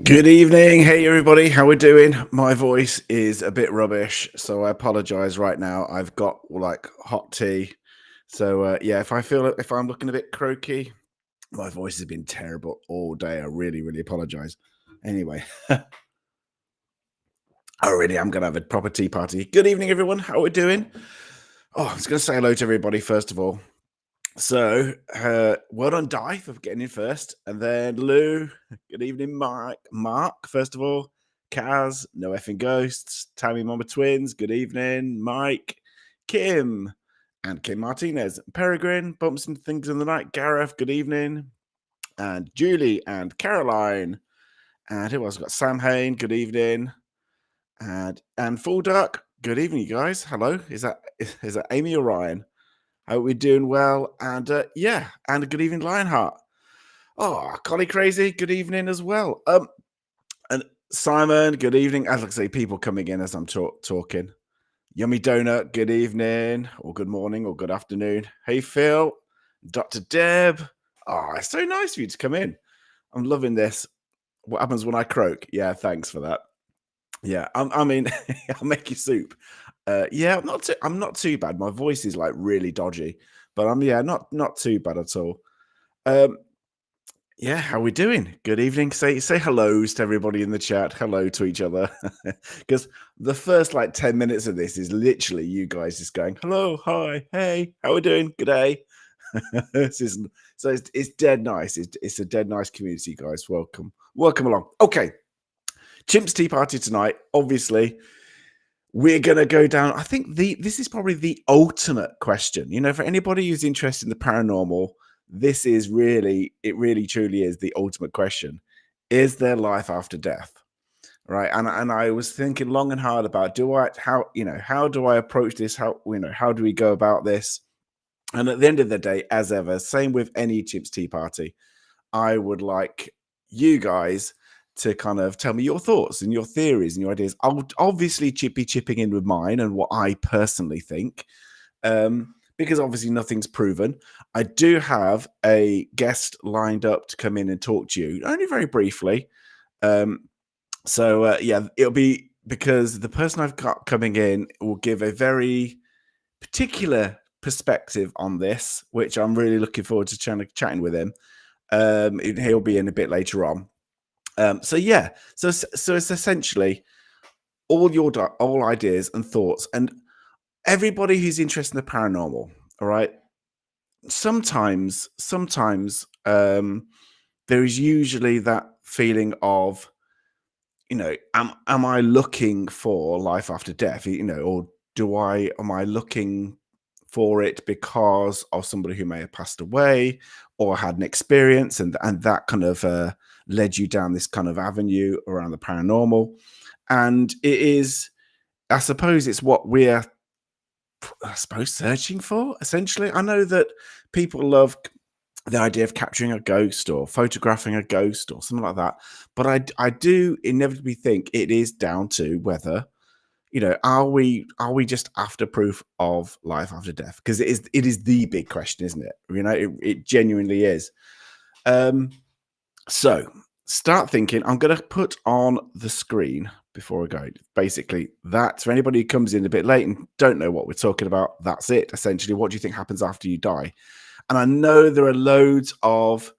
Good evening. Hey, everybody. How we doing? My voice is a bit rubbish, so I apologize right now. I've got like hot tea. So, yeah, if I'm looking a bit croaky, my voice has been terrible all day. I really, really apologize. Anyway, I really am going to have a proper tea party. Good evening, everyone. How we doing? Oh, I was going to say hello to everybody first of all. So, well done, Di, for getting in first. And then Lou, good evening, Mark, first of all. Kaz, no effing ghosts. Tammy Mama Twins, good evening. Mike, Kim, and Kim Martinez. Peregrine, Bumps and Things in the Night. Gareth, good evening. And Julie and Caroline. And who else? Got Sam Hain, good evening. And Full Duck, good evening, you guys. Hello. Is that Amy or Ryan? Hope we're doing well. And yeah, and a good evening, Lionheart. Oh, Collie Crazy, good evening as well. And Simon, good evening. As I say, people coming in as I'm talking. Yummy Donut, good evening, or good morning, or good afternoon. Hey, Phil, Dr. Deb. Oh, it's so nice of you to come in. I'm loving this. What happens when I croak? Yeah, thanks for that. Yeah, I mean, I'll make you soup. Yeah, I'm not too bad. My voice is like really dodgy, but not too bad at all. Um, yeah, how we doing? Good evening. Say hellos to everybody in the chat. Hello to each other, because the first like 10 minutes of this is literally you guys just going hello, hi, hey, how we doing? Good day. So it's dead nice. It's a dead nice community, guys. Welcome along. Okay, Chimps Tea Party tonight. Obviously, we're going to go down. I think this is probably the ultimate question. You know, for anybody who's interested in the paranormal, this is really truly is the ultimate question. Is there life after death? Right. And I was thinking long and hard about how do I approach this? How do we go about this? And at the end of the day, as ever, same with any Chimps Tea Party, I would like you guys to kind of tell me your thoughts and your theories and your ideas. I'll obviously be chipping in with mine and what I personally think, because obviously nothing's proven. I do have a guest lined up to come in and talk to you, only very briefly. So yeah, it'll be because the person I've got coming in will give a very particular perspective on this, which I'm really looking forward to chatting with him. He'll be in a bit later on. So yeah, so it's essentially all ideas and thoughts, and everybody who's interested in the paranormal. All right. Sometimes, there is usually that feeling of, am I looking for life after death? Or am I looking for it because of somebody who may have passed away or had an experience, and that kind of led you down this kind of avenue around the paranormal. And it is, I suppose it's what we're searching for, essentially. I know that people love the idea of capturing a ghost or photographing a ghost or something like that, but I do inevitably think it is down to whether, are we just after proof of life after death? Because it is the big question, isn't it? It genuinely is. So start thinking. I'm going to put on the screen before I go. Basically, that's for anybody who comes in a bit late and don't know what we're talking about. That's it. Essentially, what do you think happens after you die? And I know there are loads of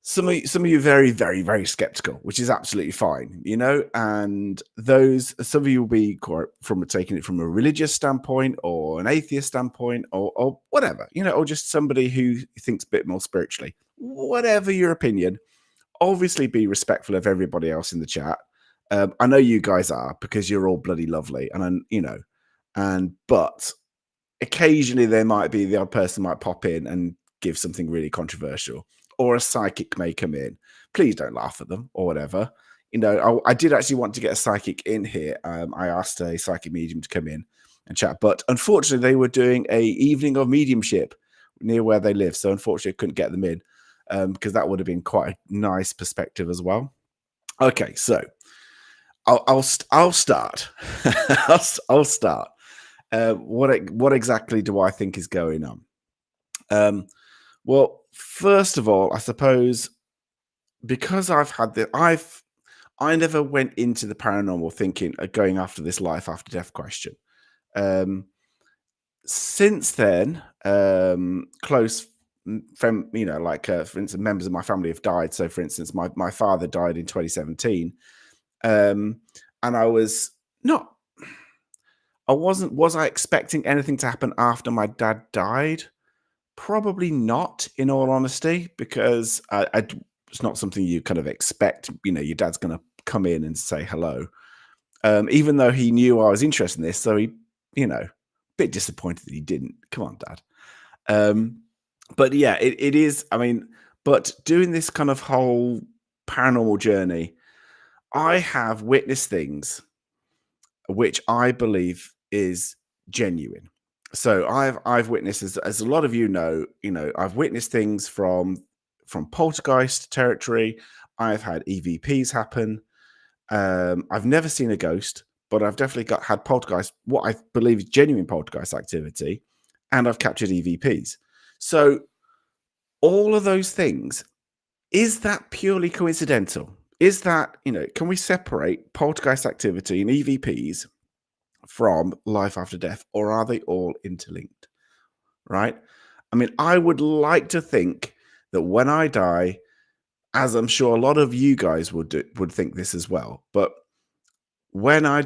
some of you very, very, very skeptical, which is absolutely fine, and some of you will be taking it from a religious standpoint or an atheist standpoint or whatever, or just somebody who thinks a bit more spiritually. Whatever your opinion, obviously be respectful of everybody else in the chat. I know you guys are, because you're all bloody lovely, but occasionally there might be the odd person might pop in and give something really controversial, or a psychic may come in. Please don't laugh at them or whatever. I did actually want to get a psychic in here. I asked a psychic medium to come in and chat, but unfortunately they were doing a evening of mediumship near where they live, so unfortunately I couldn't get them in, because that would have been quite a nice perspective as well. Okay, so I'll start. I'll start. What exactly do I think is going on? Well, first of all, I suppose because I've I never went into the paranormal thinking of going after this life after death question. Um, since then, close from like for instance, members of my family have died. So, for instance, my father died in 2017, and I was not. I wasn't. Was I expecting anything to happen after my dad died? Probably not, in all honesty, because it's not something you kind of expect. Your dad's going to come in and say hello. Even though he knew I was interested in this, so he, bit disappointed that he didn't. Come on, Dad. But yeah, it is. I mean, but doing this kind of whole paranormal journey, I have witnessed things which I believe is genuine. So I've witnessed, as a lot of I've witnessed things from poltergeist territory. I've had EVPs happen. I've never seen a ghost, but I've definitely had poltergeist, what I believe is genuine poltergeist activity, and I've captured EVPs. So all of those things, is that purely coincidental? Is that, can we separate poltergeist activity and EVPs from life after death, or are they all interlinked? Right? I mean, I would like to think that when I die, as I'm sure a lot of you guys would think this as well, but when I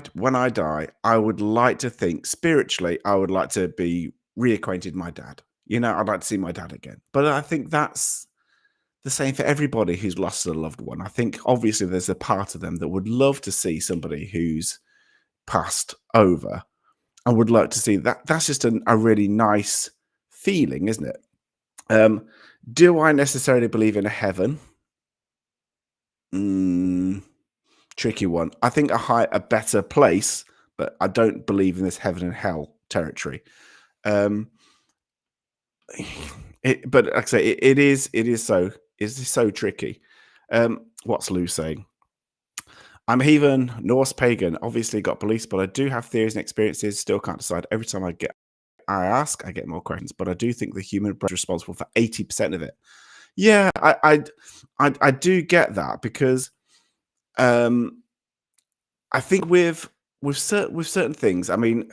die, I would like to think spiritually, I would like to be reacquainted with my dad. I'd like to see my dad again. But I think that's the same for everybody who's lost a loved one. I think obviously there's a part of them that would love to see somebody who's passed over. I would like to see that. That's just a really nice feeling, isn't it? Do I necessarily believe in a heaven? Tricky one. I think a better place, but I don't believe in this heaven and hell territory. But like I say, it is so tricky. What's Lou saying? I'm heathen, Norse pagan, obviously got beliefs, but I do have theories and experiences. Still can't decide. Every time I ask, I get more questions. But I do think the human brain is responsible for 80% of it. Yeah, I do get that, because I think with certain things, I mean,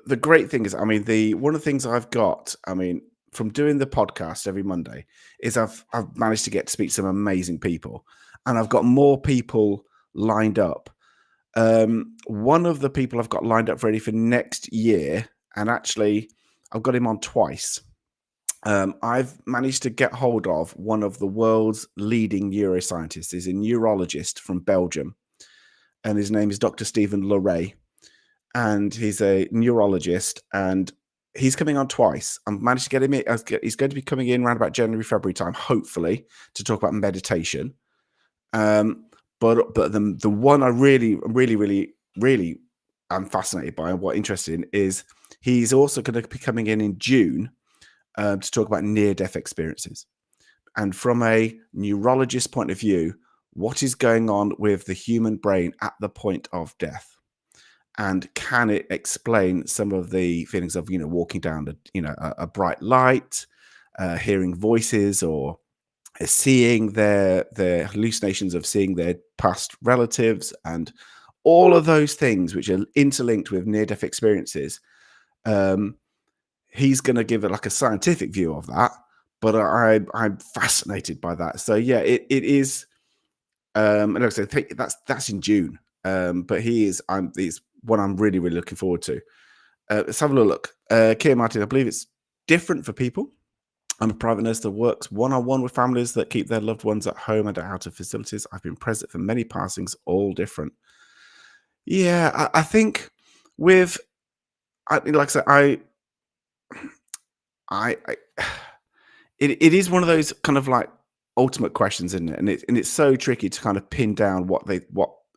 the great thing is, I mean, one of the things I've got, I mean, from doing the podcast every Monday, is I've managed to get to speak to some amazing people, and I've got more people lined up. One of the people I've got lined up ready for next year, and actually I've got him on twice. I've managed to get hold of one of the world's leading neuroscientists. He's a neurologist from Belgium, and his name is Dr. Stephen Leray, and he's a neurologist, and he's coming on twice. I've managed to get him in. He's going to be coming in around about January, February time, hopefully, to talk about meditation. But the one I really am fascinated by and what interested in is he's also going to be coming in June to talk about near-death experiences. And from a neurologist point of view, what is going on with the human brain at the point of death? And can it explain some of the feelings of, walking down a bright light, hearing voices, or seeing their hallucinations of seeing their past relatives, and all of those things which are interlinked with near-death experiences? He's going to give it like a scientific view of that, but I'm fascinated by that. So yeah, it is. And like I said, that's in June. But he's one I'm really looking forward to. Let's have a look. Keir Martin, I believe it's different for people. I'm a private nurse that works one-on-one with families that keep their loved ones at home and out of facilities. I've been present for many passings, all different. Yeah, I think like I said, it is one of those kind of like ultimate questions, isn't it? And it's so tricky to kind of pin down what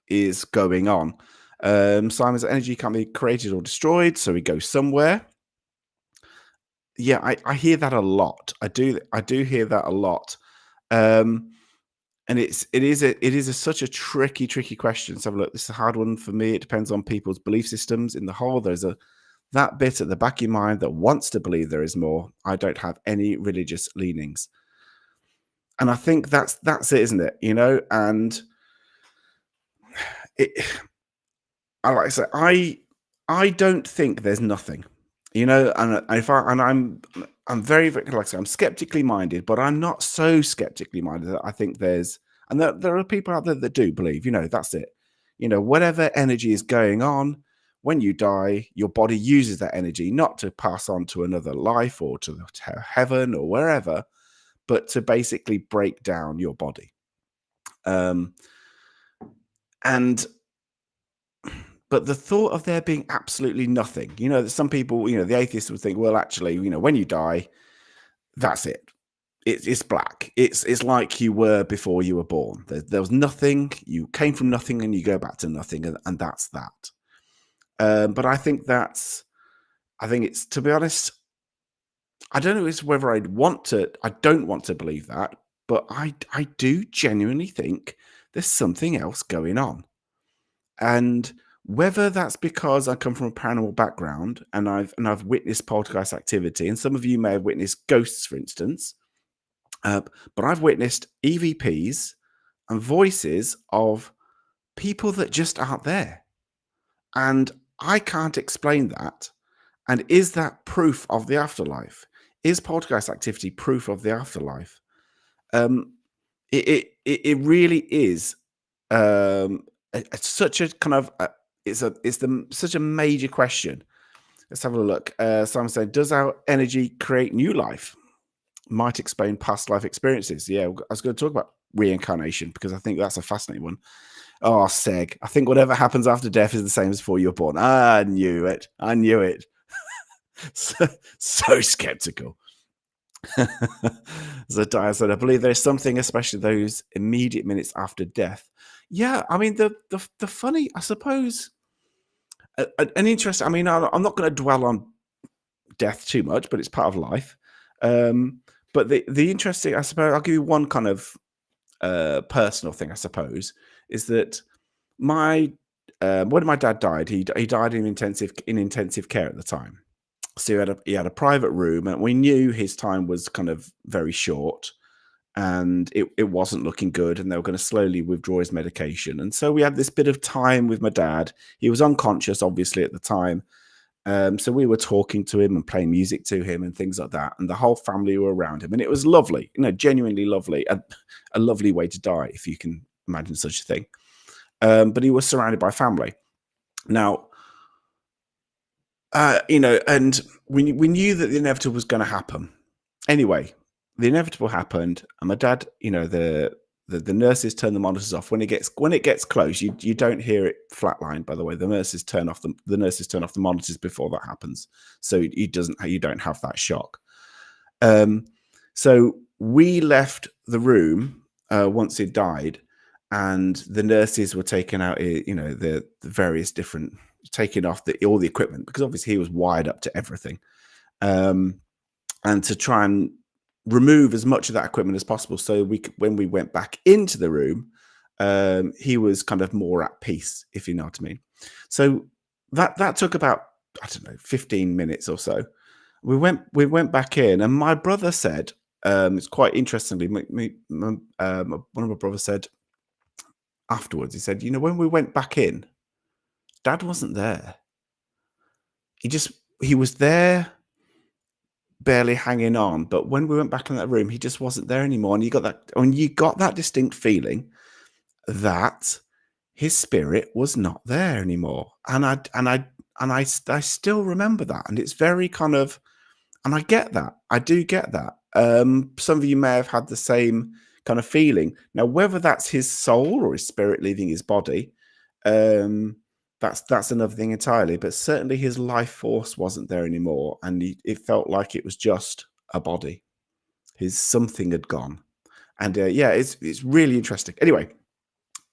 is going on. Simon's energy can't be created or destroyed, so we go somewhere. Yeah, I hear that a lot. I do hear that a lot. And it is such a tricky question. So look, this is a hard one for me. It depends on people's belief systems. In the whole, there's that bit at the back of your mind that wants to believe there is more. I don't have any religious leanings. And I think that's it, isn't it? And it, I like I say, I don't think there's nothing, and if I and I'm very, very like I say, I'm skeptically minded, but I'm not so skeptically minded that I think there's and there are people out there that do believe, that's it. Whatever energy is going on, when you die, your body uses that energy not to pass on to another life or to heaven or wherever, but to basically break down your body. Um, and But the thought of there being absolutely nothing, that some people, the atheists would think, well, actually, when you die, that's it. It's black. It's like you were before you were born. There was nothing. You came from nothing, and you go back to nothing, and that's that. But I think it's, to be honest, I don't know it's whether I don't want to believe that, but I do genuinely think there's something else going on. And whether that's because I come from a paranormal background and I've witnessed poltergeist activity, and some of you may have witnessed ghosts, for instance, but I've witnessed EVPs and voices of people that just aren't there, and I can't explain that. And is that proof of the afterlife? Is poltergeist activity proof of the afterlife? Um, it really is such a kind of such a major question. Let's have a look. Simon said, "Does our energy create new life? Might explain past life experiences." Yeah, I was going to talk about reincarnation because I think that's a fascinating one. Oh, Seg, I think whatever happens after death is the same as before you're born. I knew it. I knew it. So skeptical. Zadiah said, I believe there's something, especially those immediate minutes after death. Yeah, I mean, the funny, I suppose, an interest. I mean, I'm not going to dwell on death too much, but it's part of life. But the interesting, I suppose, I'll give you one kind of personal thing, I suppose, is that when my dad died, he died in intensive care at the time. So he had a private room, and we knew his time was kind of very short, and it wasn't looking good, and they were going to slowly withdraw his medication. And so we had this bit of time with my dad. He was unconscious, obviously, at the time. So we were talking to him and playing music to him and things like that. And the whole family were around him, and it was lovely, genuinely lovely, a lovely way to die, if you can imagine such a thing. But he was surrounded by family. Now, and we knew that the inevitable was going to happen. Anyway, the inevitable happened, and my dad, the nurses turn the monitors off when it gets close. You don't hear it flatline. By the way, the nurses turn off the monitors before that happens, so you don't have that shock. So we left the room once it died, and the nurses were taking out, the various different, taking off all the equipment, because obviously he was wired up to everything, and to try and remove as much of that equipment as possible. So when we went back into the room, he was kind of more at peace, if you know what I mean. So that took about, I don't know, 15 minutes or so. We went back in, and my brother said, it's quite interestingly, one of my brothers said afterwards, he said, when we went back in, Dad wasn't there. He was there, barely hanging on, but when we went back in that room, he just wasn't there anymore. And you got that distinct feeling that his spirit was not there anymore. And I still remember that, and it's very kind of, and I get that. I do get that. Some of you may have had the same kind of feeling. Now, whether that's his soul or his spirit leaving his body, that's another thing entirely. But certainly his life force wasn't there anymore, and it felt like it was just a body. His something had gone. And it's really interesting. Anyway,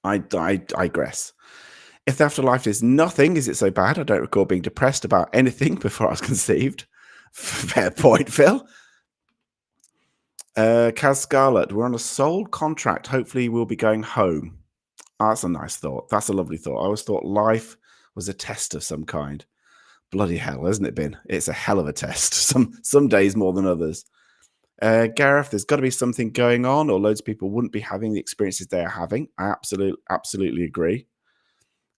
I digress. If the afterlife is nothing, is it so bad? I don't recall being depressed about anything before I was conceived. Fair point, Phil. Kaz Scarlett, we're on a soul contract. Hopefully we'll be going home. Oh, that's a nice thought. That's a lovely thought. I always thought life was a test of some kind. Bloody hell, hasn't it been? It's a hell of a test. Some days more than others. Gareth, there's got to be something going on, or loads of people wouldn't be having the experiences they are having. I absolutely agree.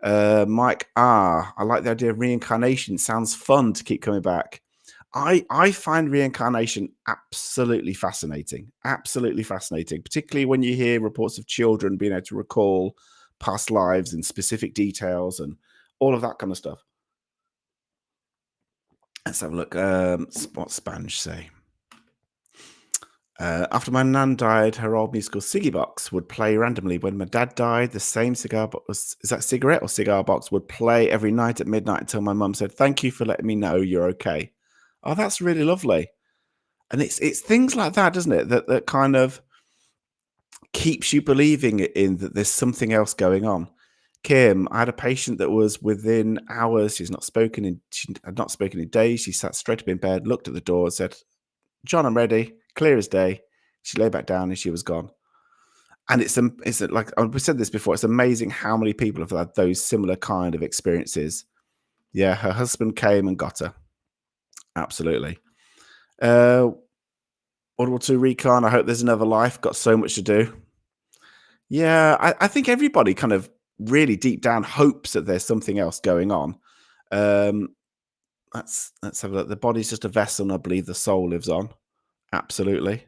Mike R. I like the idea of reincarnation. Sounds fun to keep coming back. I find reincarnation absolutely fascinating. Absolutely fascinating, particularly when you hear reports of children being able to recall past lives and specific details and all of that kind of stuff. Let's have a look. What Sponge say? After my nan died, her old musical Ciggy Box would play randomly. When my dad died, the same cigar box, is that cigarette or cigar box, would play every night at midnight until my mum said, "Thank you for letting me know you're okay." Oh, that's really lovely. And it's things like that, doesn't it? That kind of keeps you believing in that there's something else going on. Kim, I had a patient that was within hours. She had not spoken in days. She sat straight up in bed, looked at the door, said, "John, I'm ready." Clear as day. She lay back down and she was gone. And it's like we said this before. It's amazing how many people have had those similar kind of experiences. Yeah, her husband came and got her. Absolutely. Uh, Audible 2 Recon. I hope there's another life. Got so much to do. Yeah, I think everybody kind of really deep down hopes that there's something else going on. Um, let's have a look. The body's just a vessel, and I believe the soul lives on. Absolutely.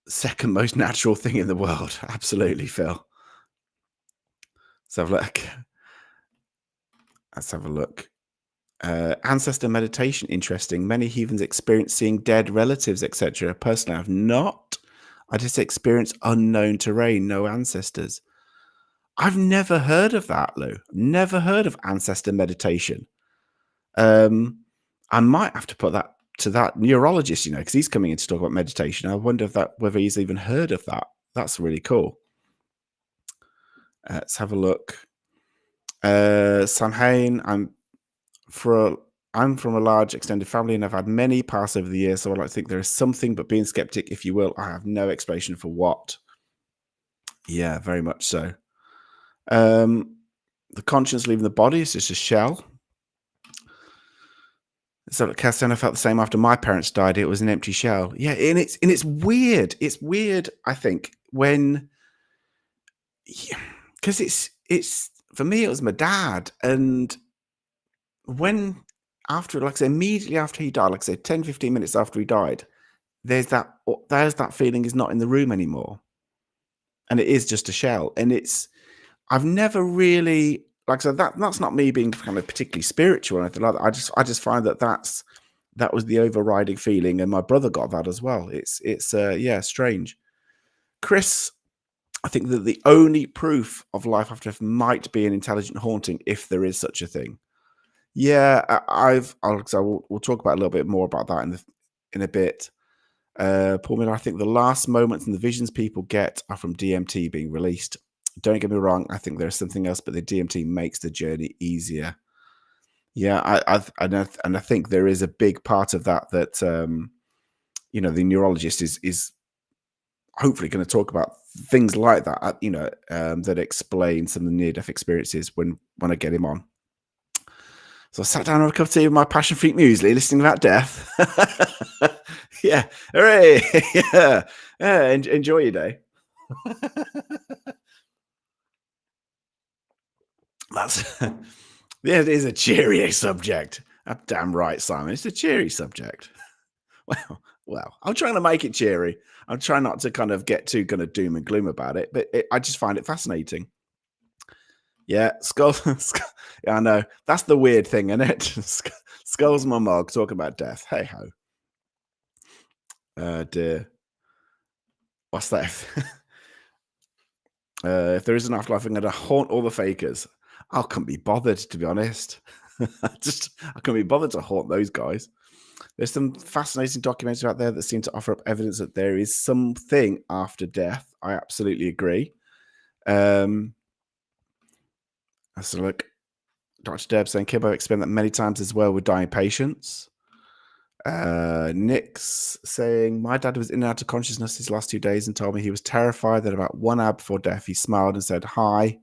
Second most natural thing in the world. Absolutely, Phil. Let's have a look. Let's have a look. Ancestor meditation, interesting. Many heathens experience seeing dead relatives, etc. Personally, I've not. I just experience unknown terrain, no ancestors. I've never heard of that, Lou. Never heard of ancestor meditation. Um, I might have to put that to that neurologist, because he's coming in to talk about meditation. I wonder whether he's even heard of that. That's really cool. Let's have a look. Sam Hain, I'm from a large extended family and I've had many pass over the years, so I like to think there is something, but being skeptic, if you will, I have no explanation for what. Yeah, very much so. The conscience leaving the body is just a shell. So Castellano felt the same after my parents died. It was an empty shell. Yeah, and it's weird. It's weird, I think, when because it's for me, it was my dad. And when after, like I said, immediately after he died, like I said, 10, 15 minutes after he died, there's that feeling is not in the room anymore. And it is just a shell. And I've never really, like I said, that's not me being kind of particularly spiritual or anything like that. I just find that was the overriding feeling, and my brother got that as well. It's yeah, strange. Chris, I think that the only proof of life after death might be an intelligent haunting, if there is such a thing. Yeah, we'll talk about a little bit more about that in a bit. Paul Miller, I think the last moments and the visions people get are from DMT being released. Don't get me wrong, I think there's something else, but the DMT makes the journey easier. Yeah, I think there is a big part of that the neurologist is hopefully going to talk about things like that, that explain some of the near-death experiences when I get him on. So I sat down on a cup of tea with my passion fruit muesli, listening about death. Yeah, hooray! Yeah, enjoy your day. That's yeah, it is a cheery subject. Damn right, Simon. It's a cheery subject. Well, I'm trying to make it cheery. I'm trying not to kind of get too kind of doom and gloom about it, but I just find it fascinating. Yeah, yeah, I know. That's the weird thing, isn't it? Skulls my mug talking about death. Hey ho. Dear. What's that? If there is an afterlife, I'm going to haunt all the fakers. I can't be bothered, to be honest. I can't be bothered to haunt those guys. There's some fascinating documentaries out there that seem to offer up evidence that there is something after death. I absolutely agree. Let's look. Dr. Deb saying, Kibbo explained that many times as well with dying patients. Nick's saying, my dad was in and out of consciousness his last 2 days and told me he was terrified that about 1 hour before death, he smiled and said, hi.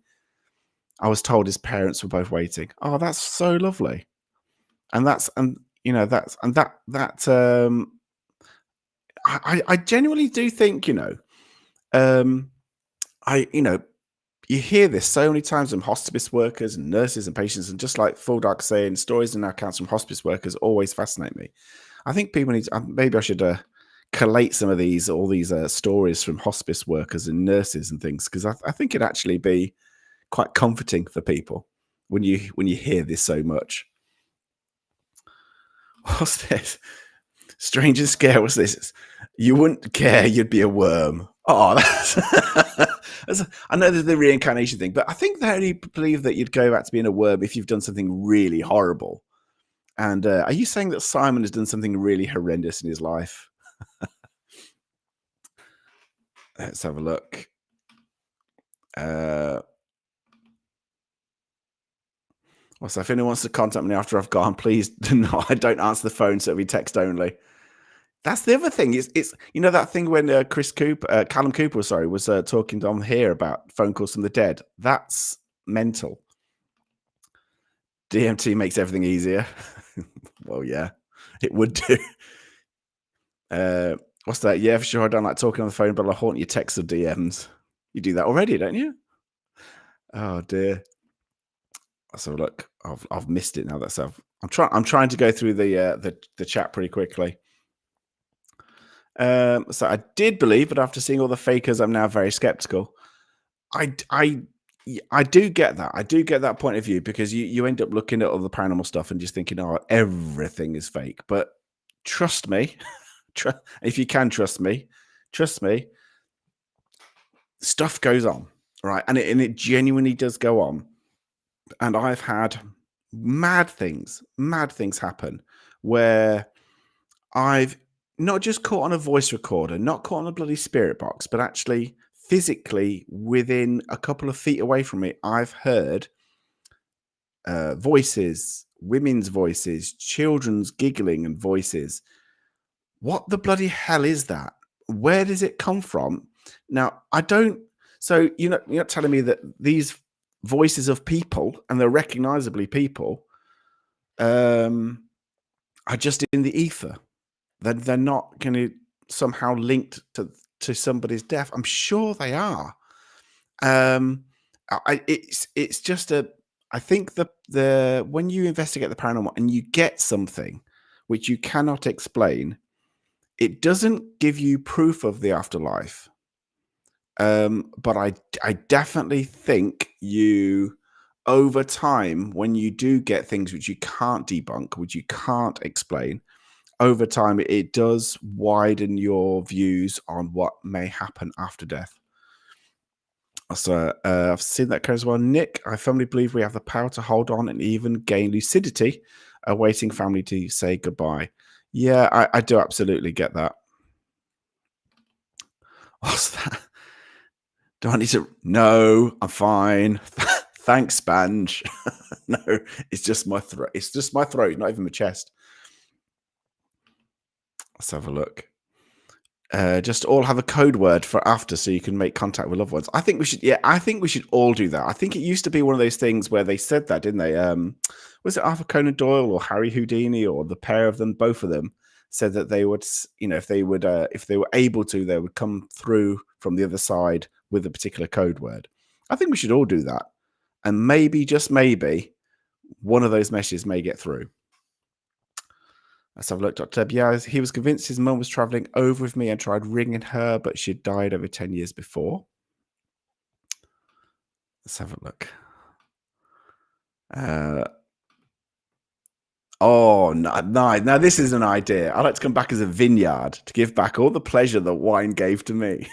I was told his parents were both waiting. Oh, that's so lovely. And I genuinely do think, I you hear this so many times from hospice workers and nurses and patients, and just like Full Dark saying, stories and accounts from hospice workers always fascinate me. I think people need to, maybe I should collate some of all these stories from hospice workers and nurses and things, because I think it'd actually be quite comforting for people when you hear this so much. What's this? Strange and scare. What's this? You wouldn't care. You'd be a worm. Oh, I know there's the reincarnation thing, but I think they only believe that you'd go back to being a worm if you've done something really horrible. And are you saying that Simon has done something really horrendous in his life? Let's have a look. So if anyone wants to contact me after I've gone, please no, I don't answer the phone, so it'll be text only. That's the other thing. It's that thing when Callum Cooper, sorry, was talking on here about phone calls from the dead. That's mental. DMT makes everything easier. Well, yeah, it would do. What's that? Yeah, for sure. I don't like talking on the phone, but I'll haunt your texts or DMs. You do that already, don't you? Oh dear. So look, I've missed it now. I'm trying to go through the chat pretty quickly. So I did believe, but after seeing all the fakers, I'm now very skeptical. I do get that. I do get that point of view, because you end up looking at all the paranormal stuff and just thinking, oh, everything is fake. But trust me, if you can trust me, stuff goes on, right? And it genuinely does go on. And I've had mad things happen where I've not just caught on a voice recorder, not caught on a bloody spirit box, but actually physically within a couple of feet away from me, I've heard voices, women's voices, children's giggling and voices. What the bloody hell is that? Where does it come from? Now, I don't. So you're not telling me that these voices of people, and they're recognizably people, are just in the ether. They're not going to somehow linked to somebody's death. I'm sure they are. It's just I think the when you investigate the paranormal and you get something which you cannot explain, it doesn't give you proof of the afterlife. But I definitely think you, over time, when you do get things which you can't debunk, which you can't explain, over time it does widen your views on what may happen after death. So I've seen that as well. Nick, I firmly believe we have the power to hold on and even gain lucidity, awaiting family to say goodbye. Yeah, I do absolutely get that. What's that? Do I need to? No, I'm fine. Thanks, Spange. No, it's just my throat. It's just my throat, not even my chest. Let's have a look. Just all have a code word for after, so you can make contact with loved ones. I think we should. Yeah, I think we should all do that. I think it used to be one of those things where they said that, didn't they? Was it Arthur Conan Doyle or Harry Houdini, or the pair of them? Both of them said that they would, if they were able to, they would come through from the other side with a particular code word. I think we should all do that, and maybe, just maybe, one of those messages may get through. Let's have a look, Dr. Yeah, he was convinced his mum was traveling over with me and tried ringing her, but she died over 10 years before. Let's have a look. Oh, no. Now, this is an idea. I'd like to come back as a vineyard to give back all the pleasure that wine gave to me.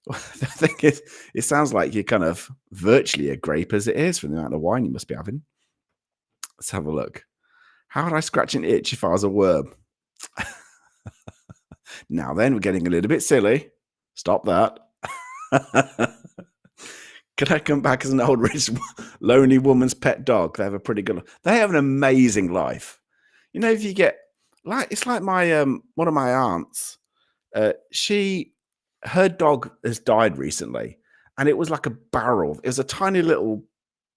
The thing is, it sounds like you're kind of virtually a grape as it is from the amount of wine you must be having. Let's have a look. How would I scratch an itch if I was a worm? Now then, we're getting a little bit silly. Stop that. Could I come back as an old, rich, lonely woman's pet dog? They have a pretty good. They have an amazing life. If you get it's like my one of my aunts. Her dog has died recently, and it was like a barrel. It was a tiny little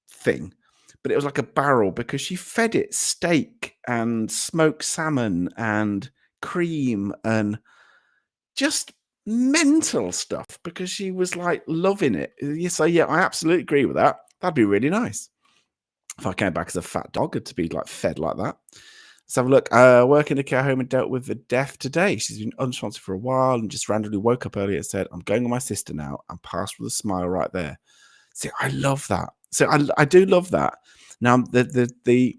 thing, but it was like a barrel because she fed it steak and smoked salmon and cream and just mental stuff because she was like loving it. So yeah, I absolutely agree with that. That'd be really nice if I came back as a fat dog to be like fed like that. Let's have a look. Work in a care home and dealt with the death today. She's been unresponsive for a while and just randomly woke up earlier and said, "I'm going with my sister now," and passed with a smile right there. See, I love that. So I do love that. Now the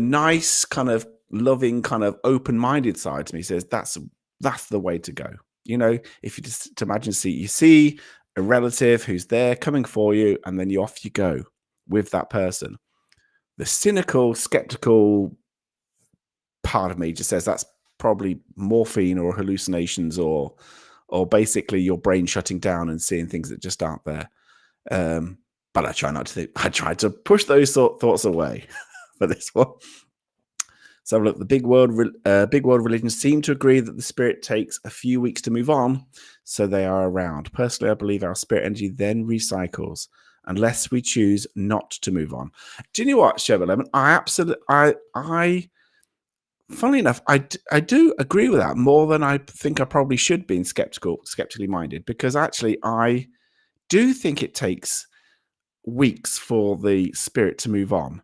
nice kind of loving kind of open-minded side to me says that's the way to go. You know, if you just to imagine you see a relative who's there coming for you, and then off you go with that person. The cynical, skeptical part of me just says that's probably morphine or hallucinations or basically your brain shutting down and seeing things that just aren't there. But I try not to think. I try to push those thoughts away for this one. So look, the big world religions seem to agree that the spirit takes a few weeks to move on, so they are around. Personally, I believe our spirit energy then recycles unless we choose not to move on. Do you know what, Sherman Lemon? I funnily enough, I do agree with that more than I think I probably should be in skeptically minded, because actually I do think it takes weeks for the spirit to move on.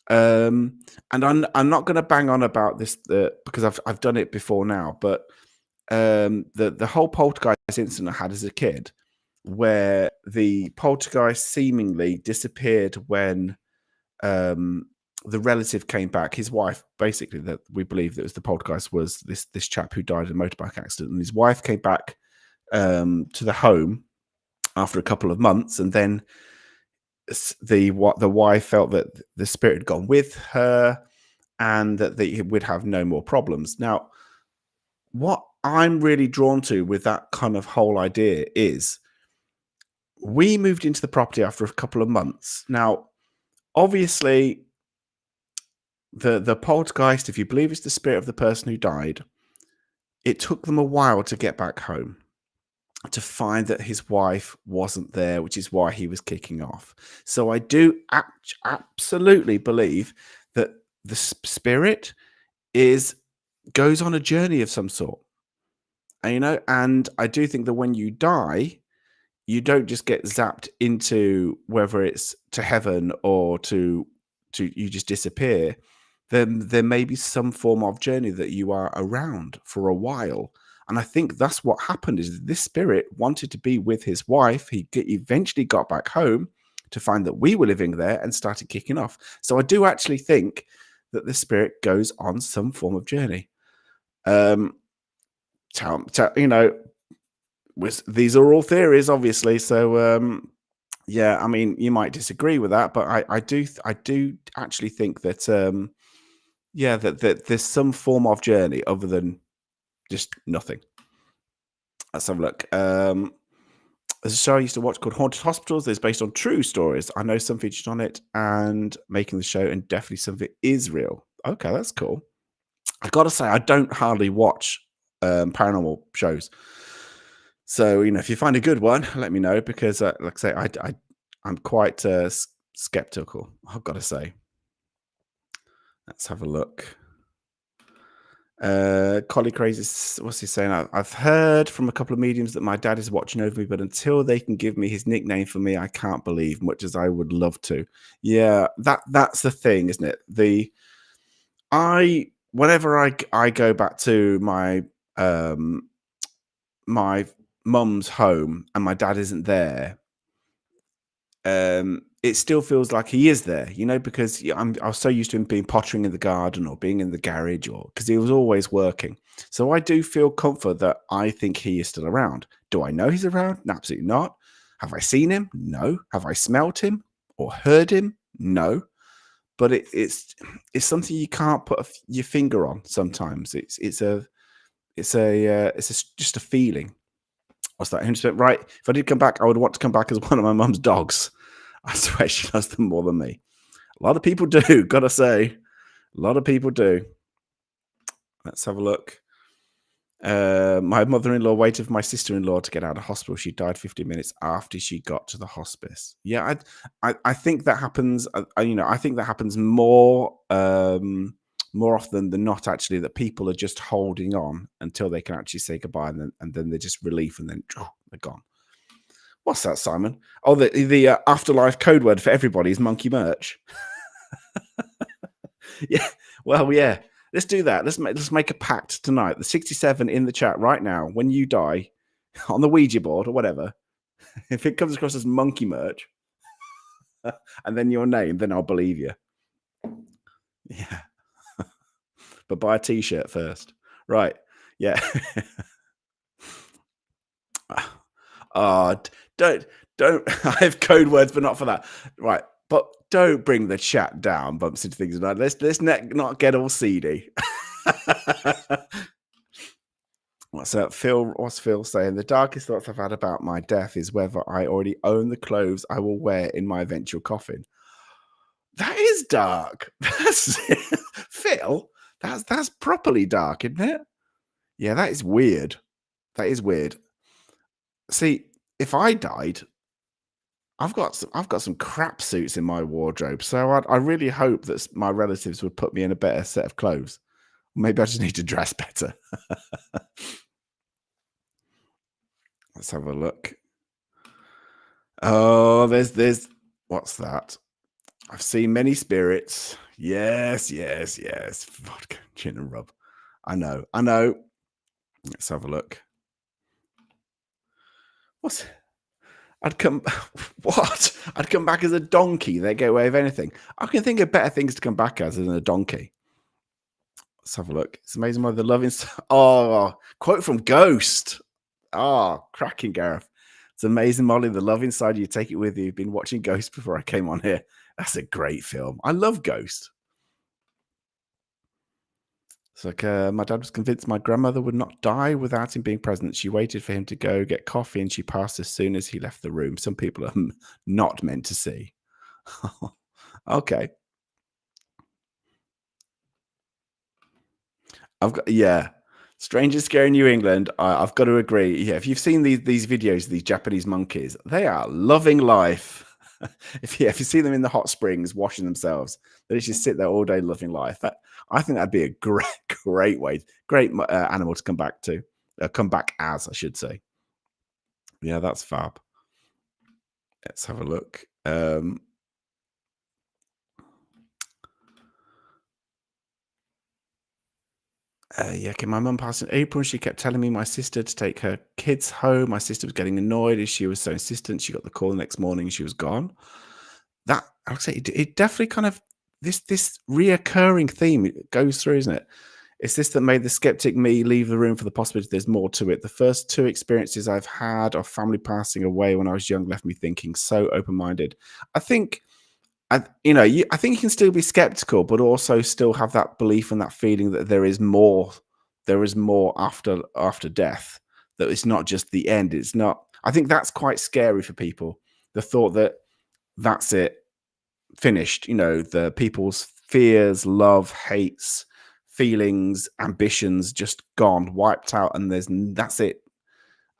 And I'm not going to bang on about this because I've done it before now, but the whole poltergeist incident I had as a kid, where the poltergeist seemingly disappeared when the relative came back, his wife, basically, that we believe that was the poltergeist was this chap who died in a motorbike accident, and his wife came back to the home after a couple of months, and then the wife felt that the spirit had gone with her and that they would have no more problems. Now, what I'm really drawn to with that kind of whole idea is we moved into the property after a couple of months. Now, obviously, the poltergeist, if you believe it's the spirit of the person who died, it took them a while to get back home, to find that his wife wasn't there, which is why he was kicking off. So I do absolutely believe that the spirit goes on a journey of some sort. And, and I do think that when you die, you don't just get zapped into whether it's to heaven or to you just disappear. Then there may be some form of journey that you are around for a while. And I think that's what happened, is this spirit wanted to be with his wife. He eventually got back home to find that we were living there and started kicking off. So I do actually think that the spirit goes on some form of journey. These are all theories, obviously. So yeah, I mean, you might disagree with that, but I do actually think that that there's some form of journey other than just nothing. Let's have a look. There's a show I used to watch called Haunted Hospitals. It's based on true stories. I know some featured on it and making the show, and definitely some of it is real. Okay, that's cool. I got to say, I don't hardly watch paranormal shows. So, if you find a good one, let me know, because like I say, I'm quite skeptical, I've got to say. Let's have a look. Collie Crazy, what's he saying? I've heard from a couple of mediums that my dad is watching over me, but until they can give me his nickname for me, I can't believe, much as I would love to. Yeah, that's the thing, isn't it? Whenever I go back to my my mum's home and my dad isn't there, it still feels like he is there, because I was so used to him being pottering in the garden or being in the garage, or because he was always working. So I do feel comfort that I think he is still around. Do I know he's around? No, absolutely not. Have I seen him? No. Have I smelt him or heard him? No. But it's something you can't put your finger on. Sometimes it's just a feeling. What's that? 100% right. If I did come back, I would want to come back as one of my mum's dogs. I swear she loves them more than me. A lot of people do, gotta say. A lot of people do. Let's have a look. My mother-in-law waited for my sister-in-law to get out of hospital. She died 15 minutes after she got to the hospice. Yeah, I think that happens. I think that happens more more often than not, actually, that people are just holding on until they can actually say goodbye, and then they're just relief, and then they're gone. What's that, Simon? Oh, the afterlife code word for everybody is monkey merch. Yeah, well, yeah. Let's do that. Let's make a pact tonight. The 67 in the chat right now. When you die, on the Ouija board or whatever, if it comes across as monkey merch, and then your name, then I'll believe you. Yeah, but buy a T-shirt first, right? Yeah. Don't. I have code words, but not for that. Right, but don't bring the chat down. Bumps into things like let's not get all seedy. What's up, Phil? What's Phil saying? The darkest thoughts I've had about my death is whether I already own the clothes I will wear in my eventual coffin. That is dark. That's Phil. That's properly dark, isn't it? Yeah, that is weird. That is weird. See, if I died, I've got some crap suits in my wardrobe, so I really hope that my relatives would put me in a better set of clothes. Maybe I just need to dress better. Let's have a look. Oh, there's what's that? I've seen many spirits. Yes. Vodka, gin and rub. I know. Let's have a look. What's I'd come what? I'd come back as a donkey. They get away with anything. I can think of better things to come back as than a donkey. Let's have a look. It's amazing why the loving. Oh, quote from Ghost. Oh, cracking, Gareth. It's amazing, Molly. The love inside you. Take it with you. You've been watching Ghost before I came on here. That's a great film. I love Ghost. It's like my dad was convinced my grandmother would not die without him being present. She waited for him to go get coffee, and she passed as soon as he left the room. Some people are not meant to see. Okay. Strange and Scary New England. I've got to agree. Yeah, if you've seen these videos of these Japanese monkeys, they are loving life. If you see them in the hot springs washing themselves, they just sit there all day loving life. I think that'd be a great animal to come back to. Come back as, I should say. Yeah, that's fab. Let's have a look. Okay, my mum passed in April. She kept telling me my sister to take her kids home. My sister was getting annoyed as she was so insistent. She got the call the next morning. She was gone. That, I would say, it definitely kind of this reoccurring theme it goes through, isn't it? It's this that made the skeptic me leave the room for the possibility there's more to it. The first two experiences I've had of family passing away when I was young left me thinking so open-minded. I think, I think you can still be skeptical, but also still have that belief and that feeling that there is more. There is more after death. That it's not just the end. It's not. I think that's quite scary for people. The thought that that's it, finished. The people's fears, love, hates, feelings, ambitions just gone, wiped out, and that's it.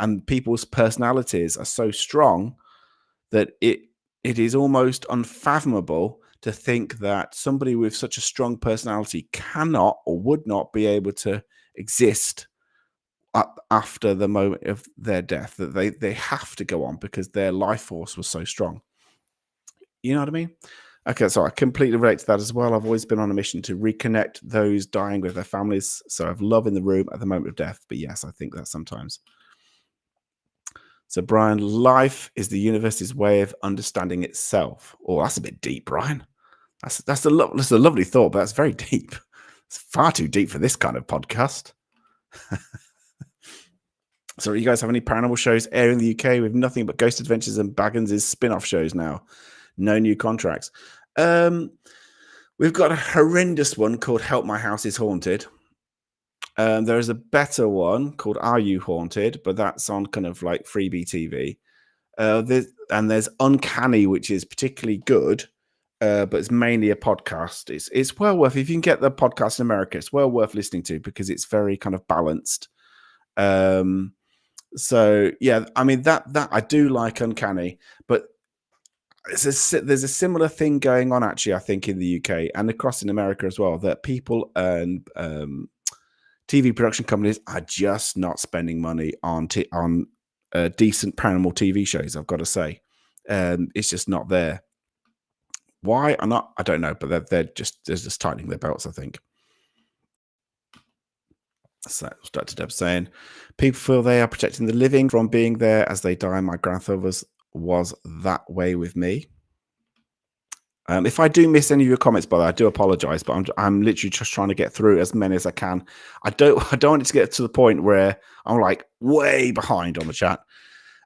And people's personalities are so strong that it is almost unfathomable to think that somebody with such a strong personality cannot or would not be able to exist after the moment of their death, that they have to go on because their life force was so strong. You know what I mean? Okay, so I completely relate to that as well. I've always been on a mission to reconnect those dying with their families. So I have love in the room at the moment of death. But yes, I think that sometimes. So Brian, life is the universe's way of understanding itself. Oh, that's a bit deep, Brian. That's a lovely thought, but that's very deep. It's far too deep for this kind of podcast. So you guys have any paranormal shows airing in the UK with nothing but Ghost Adventures and Baggins' spin-off shows now? No new contracts. We've got a horrendous one called Help My House is Haunted. There is a better one called Are You Haunted? But that's on kind of like freebie TV. There's Uncanny, which is particularly good, but it's mainly a podcast. It's well worth, if you can get the podcast in America, it's well worth listening to because it's very kind of balanced. So yeah, I mean that I do like Uncanny, but there's a similar thing going on, actually, I think, in the UK and across in America as well, that people and TV production companies are just not spending money on decent paranormal TV shows. I've got to say, it's just not there. Why or not, I don't know, but they're just tightening their belts, I think. So Dr. Deb saying, people feel they are protecting the living from being there as they die. My grandfather was that way with me. If I do miss any of your comments, by the way, I do apologize, but I'm literally just trying to get through as many as I can. I don't want it to get to the point where I'm like way behind on the chat.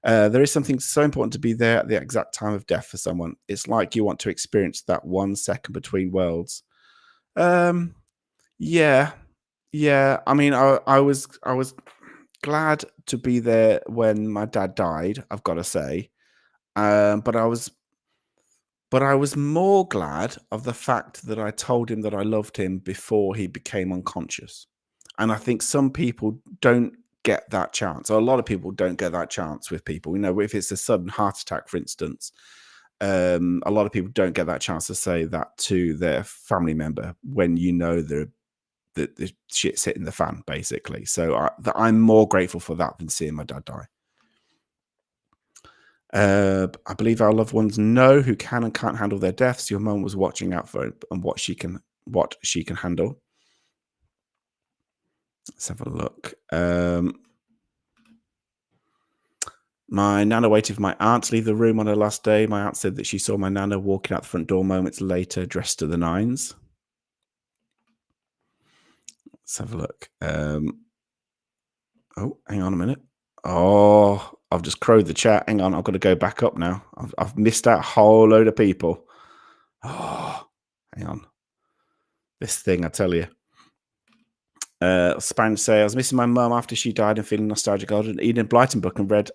There is something so important to be there at the exact time of death for someone. It's like you want to experience that 1 second between worlds. Yeah. I mean, I was glad to be there when my dad died, I've got to say. But I was more glad of the fact that I told him that I loved him before he became unconscious. And I think some people don't get that chance. Or a lot of people don't get that chance with people. You know, if it's a sudden heart attack, for instance, a lot of people don't get that chance to say that to their family member when you know the shit's hitting the fan, basically. So I'm more grateful for that than seeing my dad die. I believe our loved ones know who can and can't handle their deaths. Your mum was watching out for it and what she can handle. Let's have a look. My nana waited for my aunt to leave the room on her last day. My aunt said that she saw my nana walking out the front door moments later, dressed to the nines. Let's have a look. Oh, hang on a minute. Oh, I've just crowed the chat. Hang on, I've got to go back up now. I've missed out a whole load of people. Oh, hang on. This thing, I tell you. Span say, I was missing my mum after she died and feeling nostalgic. I ordered an Eden Blyton book and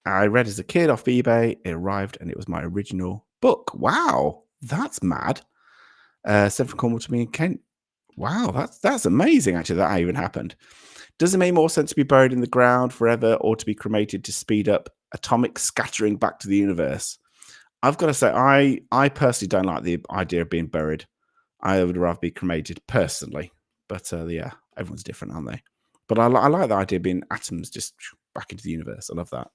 I read as a kid off eBay. It arrived and it was my original book. Wow, that's mad. Sent from Cornwall to me in Kent. Wow, that's amazing, actually, that even happened. Does it make more sense to be buried in the ground forever or to be cremated to speed up atomic scattering back to the universe? I've got to say, I personally don't like the idea of being buried. I would rather be cremated personally. But yeah, everyone's different, aren't they? But I like the idea of being atoms just back into the universe. I love that.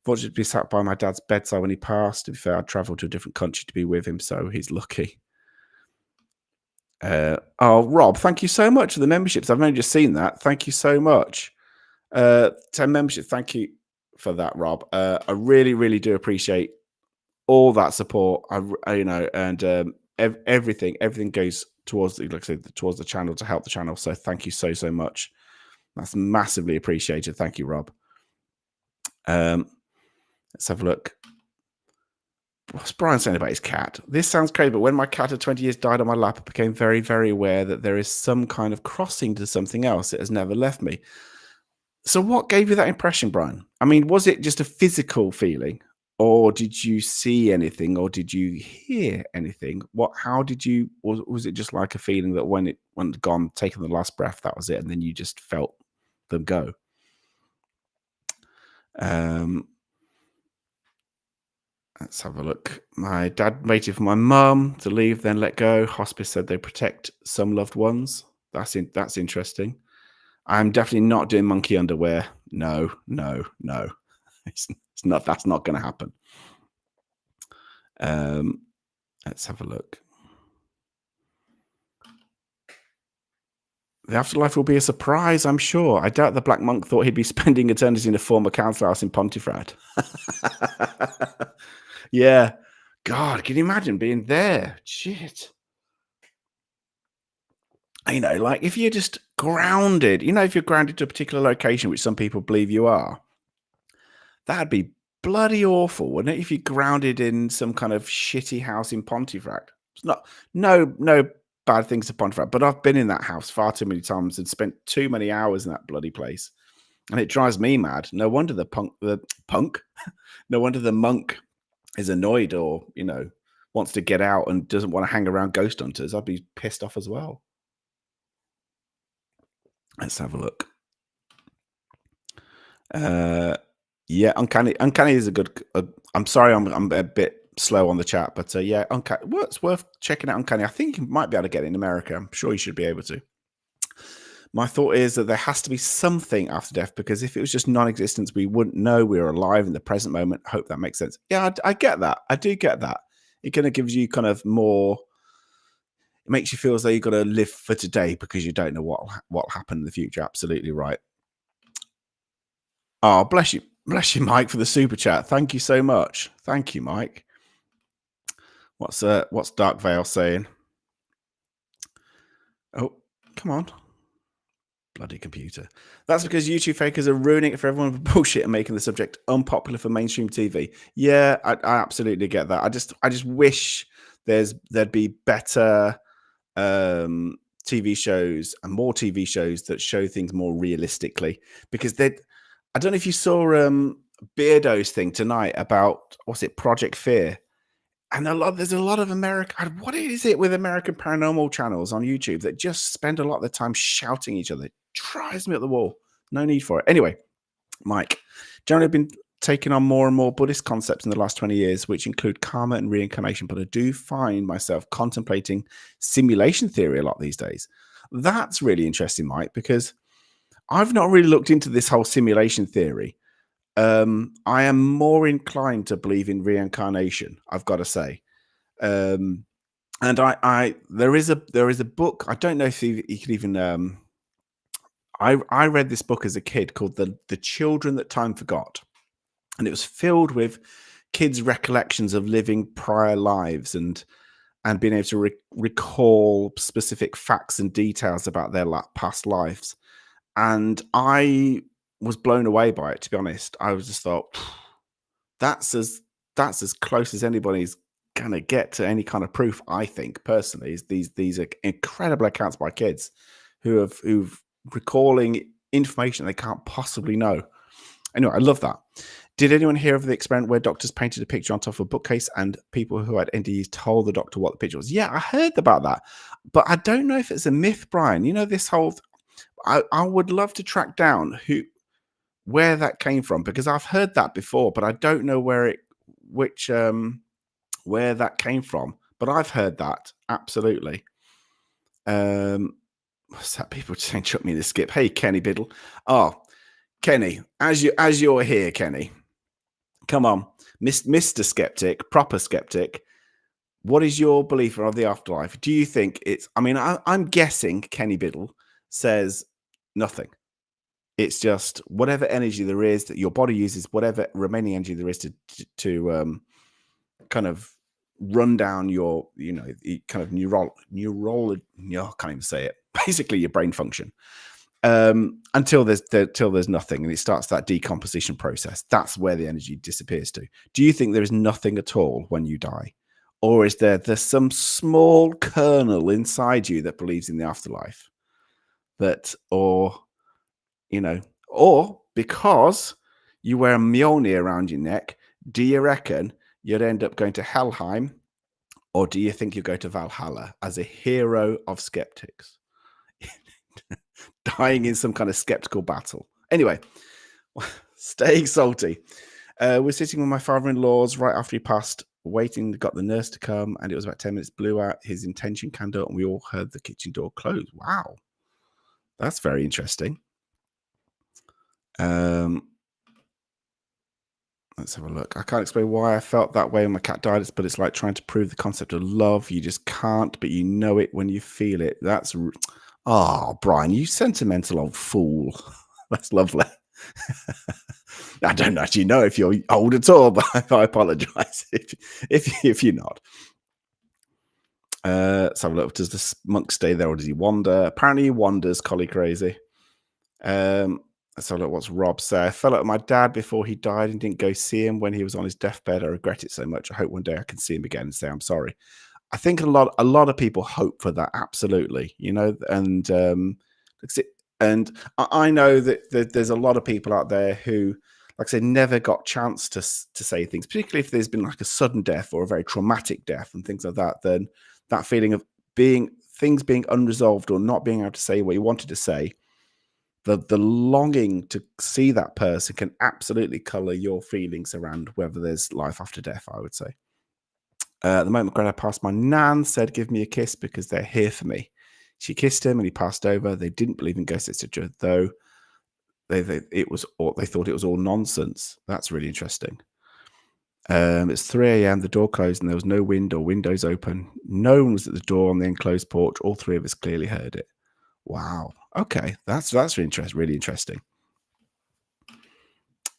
Fortunate to be sat by my dad's bedside when he passed. To be fair, I travelled to a different country to be with him, so he's lucky. Oh, Rob, thank you so much for the memberships. I've only just seen that. Thank you so much. 10 memberships. Thank you for that, Rob. I really, really do appreciate all that support. Everything goes towards, like I said, towards the channel to help the channel. So thank you so much. That's massively appreciated. Thank you, Rob. Let's have a look. What's Brian saying about his cat? This sounds crazy, but when my cat of 20 years died on my lap, I became very, very aware that there is some kind of crossing to something else. It has never left me. So what gave you that impression, Brian? I mean, was it just a physical feeling? Or did you see anything? Or did you hear anything? How did you, was it just like a feeling that when it gone, taking the last breath, that was it, and then you just felt them go? Let's have a look. My dad waited for my mum to leave, then let go. Hospice said they protect some loved ones. That's interesting. I'm definitely not doing monkey underwear. No. It's not. That's not going to happen. Let's have a look. The afterlife will be a surprise, I'm sure. I doubt the Black Monk thought he'd be spending eternity in a former council house in Pontefract. Yeah. God, can you imagine being there? Shit. You know, like if you're just grounded, if you're grounded to a particular location, which some people believe you are, that'd be bloody awful, wouldn't it? If you're grounded in some kind of shitty house in Pontefract. It's not, no bad things to Pontefract, but I've been in that house far too many times and spent too many hours in that bloody place. And it drives me mad. No wonder no wonder the monk is annoyed or, wants to get out and doesn't want to hang around ghost hunters. I'd be pissed off as well. Let's have a look. Yeah, uncanny is a good. I'm sorry, I'm a bit slow on the chat, but yeah, well, it's worth checking out Uncanny. I think you might be able to get it in America. I'm sure you should be able to. My thought is that there has to be something after death, because if it was just non-existence, we wouldn't know we were alive in the present moment. Hope that makes sense. Yeah, I get that. I do get that. It kind of gives you kind of more. It makes you feel as though you've got to live for today because you don't know what'll happen in the future. Absolutely right. Oh, bless you, Mike, for the super chat. Thank you so much. Thank you, Mike. What's Dark Veil saying? Oh, come on. Bloody computer. That's because YouTube fakers are ruining it for everyone with bullshit and making the subject unpopular for mainstream TV. Yeah, I absolutely get that. I just wish there'd be better TV shows and more TV shows that show things more realistically. Because I don't know if you saw Beardo's thing tonight about, what's it, Project Fear. And there's a lot of American. What is it with American paranormal channels on YouTube that just spend a lot of the time shouting at each other? It drives me up the wall. No need for it. Anyway, Mike, generally I've been taking on more and more Buddhist concepts in the last 20 years, which include karma and reincarnation. But I do find myself contemplating simulation theory a lot these days. That's really interesting, Mike, because I've not really looked into this whole simulation theory. I am more inclined to believe in reincarnation, I've got to say. And there is a book. I don't know if you could even. I read this book as a kid called the Children That Time Forgot, and it was filled with kids' recollections of living prior lives and being able to recall specific facts and details about their past lives. And I was blown away by it, to be honest. I was just thought, that's as close as anybody's gonna get to any kind of proof. I think personally, is these are incredible accounts by kids who've recalling information they can't possibly know. Anyway, I love that. Did anyone hear of the experiment where doctors painted a picture on top of a bookcase and people who had NDEs told the doctor what the picture was? Yeah, I heard about that, but I don't know if it's a myth, Brian. You know, this whole. I would love to track down where that came from, because I've heard that before, but I don't know where that came from. But I've heard that, absolutely. What's that? People saying chuck me in the skip. Hey, Kenny Biddle. Oh, Kenny, as you're here, Kenny, come on, Mr. Skeptic, proper skeptic. What is your belief of the afterlife? Do you think it's? I mean, I'm guessing Kenny Biddle says nothing. It's just whatever energy there is that your body uses, whatever remaining energy there is to kind of run down your, kind of I can't even say it. Basically, your brain function until there's nothing, and it starts that decomposition process. That's where the energy disappears to. Do you think there is nothing at all when you die, or is there's some small kernel inside you that believes in the afterlife? Or because you wear a Mjolnir around your neck, do you reckon you'd end up going to Helheim, or do you think you go to Valhalla as a hero of skeptics, dying in some kind of skeptical battle? Anyway, staying salty. We're sitting with my father-in-law's right after he passed, waiting, got the nurse to come, and it was about 10 minutes, blew out his intention candle, and we all heard the kitchen door close. Wow. That's very interesting. Let's have a look. I can't explain why I felt that way when my cat died, but it's like trying to prove the concept of love. You just can't, but you know it when you feel it. That's... Oh, Brian, you sentimental old fool. That's lovely. I don't actually know if you're old at all, but I apologize if you're not. Let's have a look. Does the monk stay there, or does he wander? Apparently he wanders, collie crazy. Let's have a look. What's Rob say? I fell out with my dad before he died and didn't go see him when he was on his deathbed. I regret it so much. I hope one day I can see him again and say I'm sorry. I think a lot of people hope for that. Absolutely, and I know that there's a lot of people out there who, like I said, never got chance to say things, particularly if there's been like a sudden death or a very traumatic death and things like that. Then that feeling of things being unresolved or not being able to say what you wanted to say, the longing to see that person can absolutely color your feelings around whether there's life after death, I would say. The moment Grandad passed, my nan said, "Give me a kiss because they're here for me." She kissed him and he passed over. They didn't believe in ghosts, etc., though they thought it was all nonsense. That's really interesting. It's 3 a.m. The door closed and there was no wind or windows open. No one was at the door on the enclosed porch. All three of us clearly heard it. Wow. Okay, that's really interesting.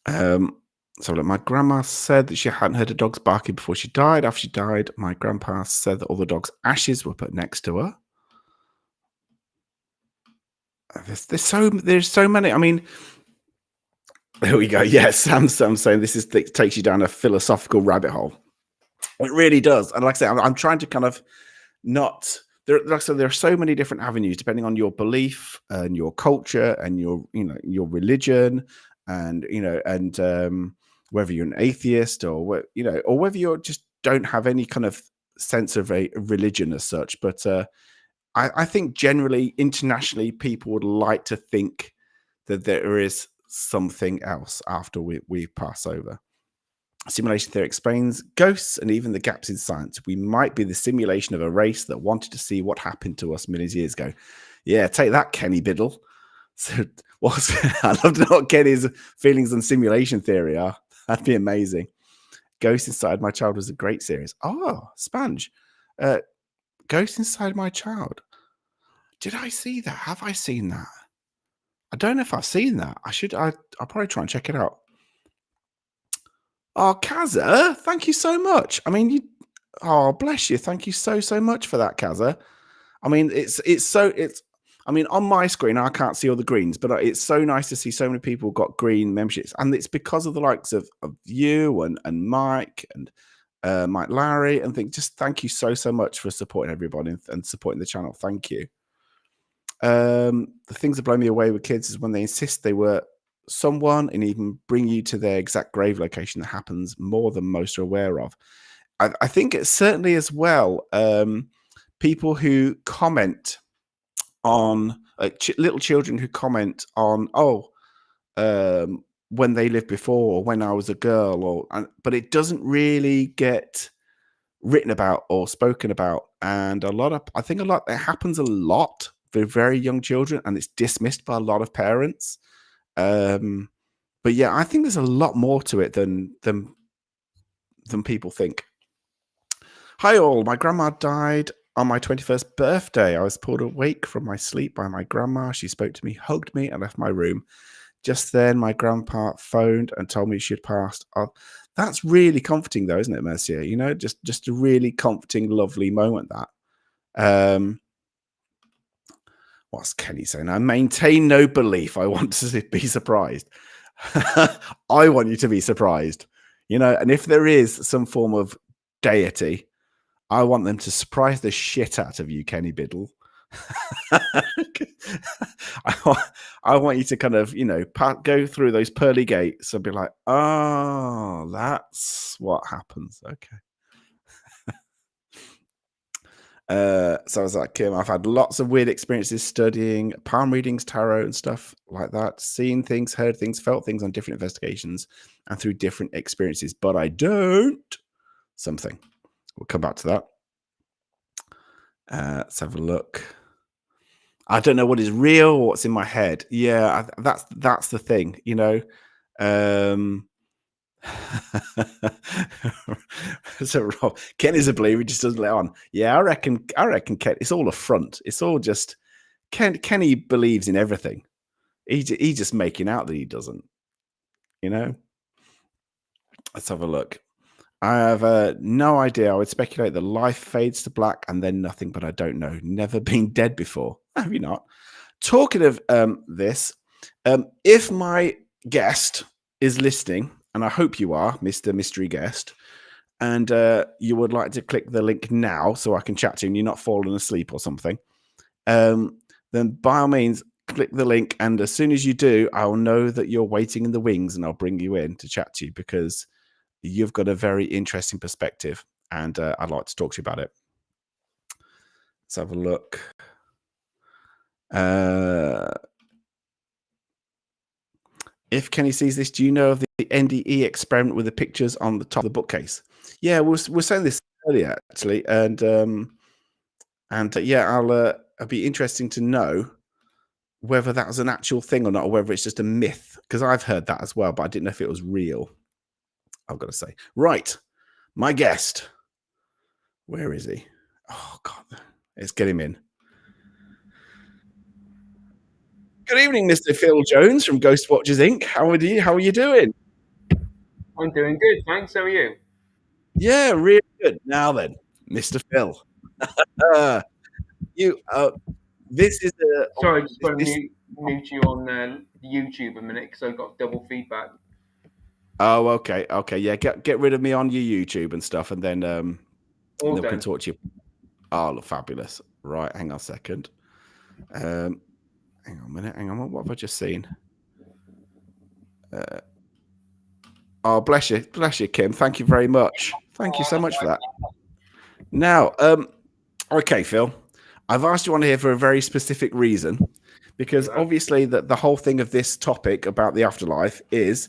So look, my grandma said that she hadn't heard a dog's barking before she died. After she died, my grandpa said that all the dog's ashes were put next to her. There's so many. I mean, there we go. Yes, Sam's saying this takes you down a philosophical rabbit hole. It really does. And like I say, I'm trying to kind of not like I said, there are so many different avenues depending on your belief and your culture and your religion and whether you're an atheist or or whether you just don't have any kind of sense of a religion as such. But I think generally internationally people would like to think that there is something else after we pass over. Simulation theory explains ghosts and even the gaps in science. We might be the simulation of a race that wanted to see what happened to us millions of years ago. Yeah, take that, Kenny Biddle. So, I'd love to know what Kenny's feelings on simulation theory are. That'd be amazing. Ghost Inside My Child was a great series. Oh, Sponge. Ghost Inside My Child. Did I see that? Have I seen that? I don't know if I've seen that. I'll probably try and check it out. Oh, Kaza, thank you so much. I mean, bless you. Thank you so much for that, Kaza. I mean, I mean, on my screen, I can't see all the greens, but it's so nice to see so many people got green memberships. And it's because of the likes of you and Mike and Mike Larry and just thank you so much for supporting everybody and supporting the channel. Thank you. The things that blow me away with kids is when they insist they were someone and even bring you to their exact grave location. That happens more than most are aware of. I think it's certainly as well people who comment on little children who comment on when they lived before or when I was a girl but it doesn't really get written about or spoken about, and I think it happens a lot for very young children and it's dismissed by a lot of parents. But yeah, I think there's a lot more to it than people think. Hi all, my grandma died on my 21st birthday. I was pulled awake from my sleep by my grandma. She spoke to me, hugged me, and left my room. Just then, my grandpa phoned and told me she'd passed. That's really comforting, though, isn't it, Mercia? Just a really comforting, lovely moment. That. What's Kenny saying? I maintain no belief. I want to be surprised. I want you to be surprised. And if there is some form of deity, I want them to surprise the shit out of you, Kenny Biddle. I want you to kind of, go through those pearly gates and be like, oh, that's what happens. Okay. So I was like, Kim, I've had lots of weird experiences studying palm readings, tarot, and stuff like that. Seen things, heard things, felt things on different investigations and through different experiences, but I don't something. We'll come back to that. Let's have a look. I don't know what is real or what's in my head. Yeah, that's the thing, So Rob, Ken is a believer, he just doesn't let on. Yeah, I reckon Ken, it's all a front. It's all just Kenny believes in everything. He's just making out that he doesn't. Let's have a look. I have no idea. I would speculate that life fades to black and then nothing, but I don't know. Never been dead before. Have you not? Talking of this, if my guest is listening, and I hope you are, Mr. Mystery Guest, and you would like to click the link now so I can chat to you and you're not falling asleep or something, then by all means, click the link. And as soon as you do, I'll know that you're waiting in the wings and I'll bring you in to chat to you because you've got a very interesting perspective and I'd like to talk to you about it. Let's have a look. If Kenny sees this, do you know of the NDE experiment with the pictures on the top of the bookcase? Yeah, we're saying this earlier actually, and yeah, I'll be interesting to know whether that was an actual thing or not, or whether it's just a myth, because I've heard that as well, but I didn't know if it was real. I've got to say, right, my guest. Where is he? Oh God, let's get him in. Good evening, Mr. Phil Jones from Ghost Watchers Inc. How are you? How are you doing? I'm doing good, thanks. How are you? Yeah, really good. Now then, Mr. Phil, you this is Sorry, I just got to this. mute you on YouTube a minute because I got double feedback. Oh, okay, okay, yeah. Get rid of me on your YouTube and stuff, and then All we can done. talk to you. Oh, look, fabulous. Right, hang on a second. Hang on a minute. Hang on. What have I just seen? Oh, bless you, Kim. Thank you very much. Thank you so much for that. Now, okay, Phil, I've asked you on here for a very specific reason, because obviously the whole thing of this topic about the afterlife is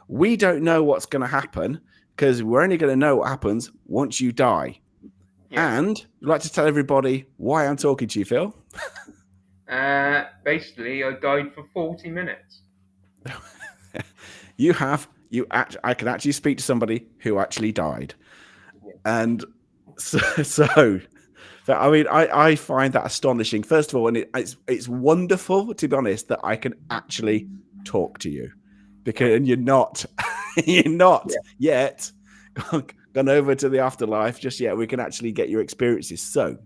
we don't know what's going to happen, because we're only going to know what happens once you die. Yeah. And I'd like to tell everybody why I'm talking to you, Phil. Basically, I died for 40 minutes. I can actually speak to somebody who actually died. Yeah. And so I mean, I find that astonishing. First of all, and it's wonderful, to be honest, that I can actually talk to you, because and you're not yet gone over to the afterlife just yet. We can actually get your experiences. So,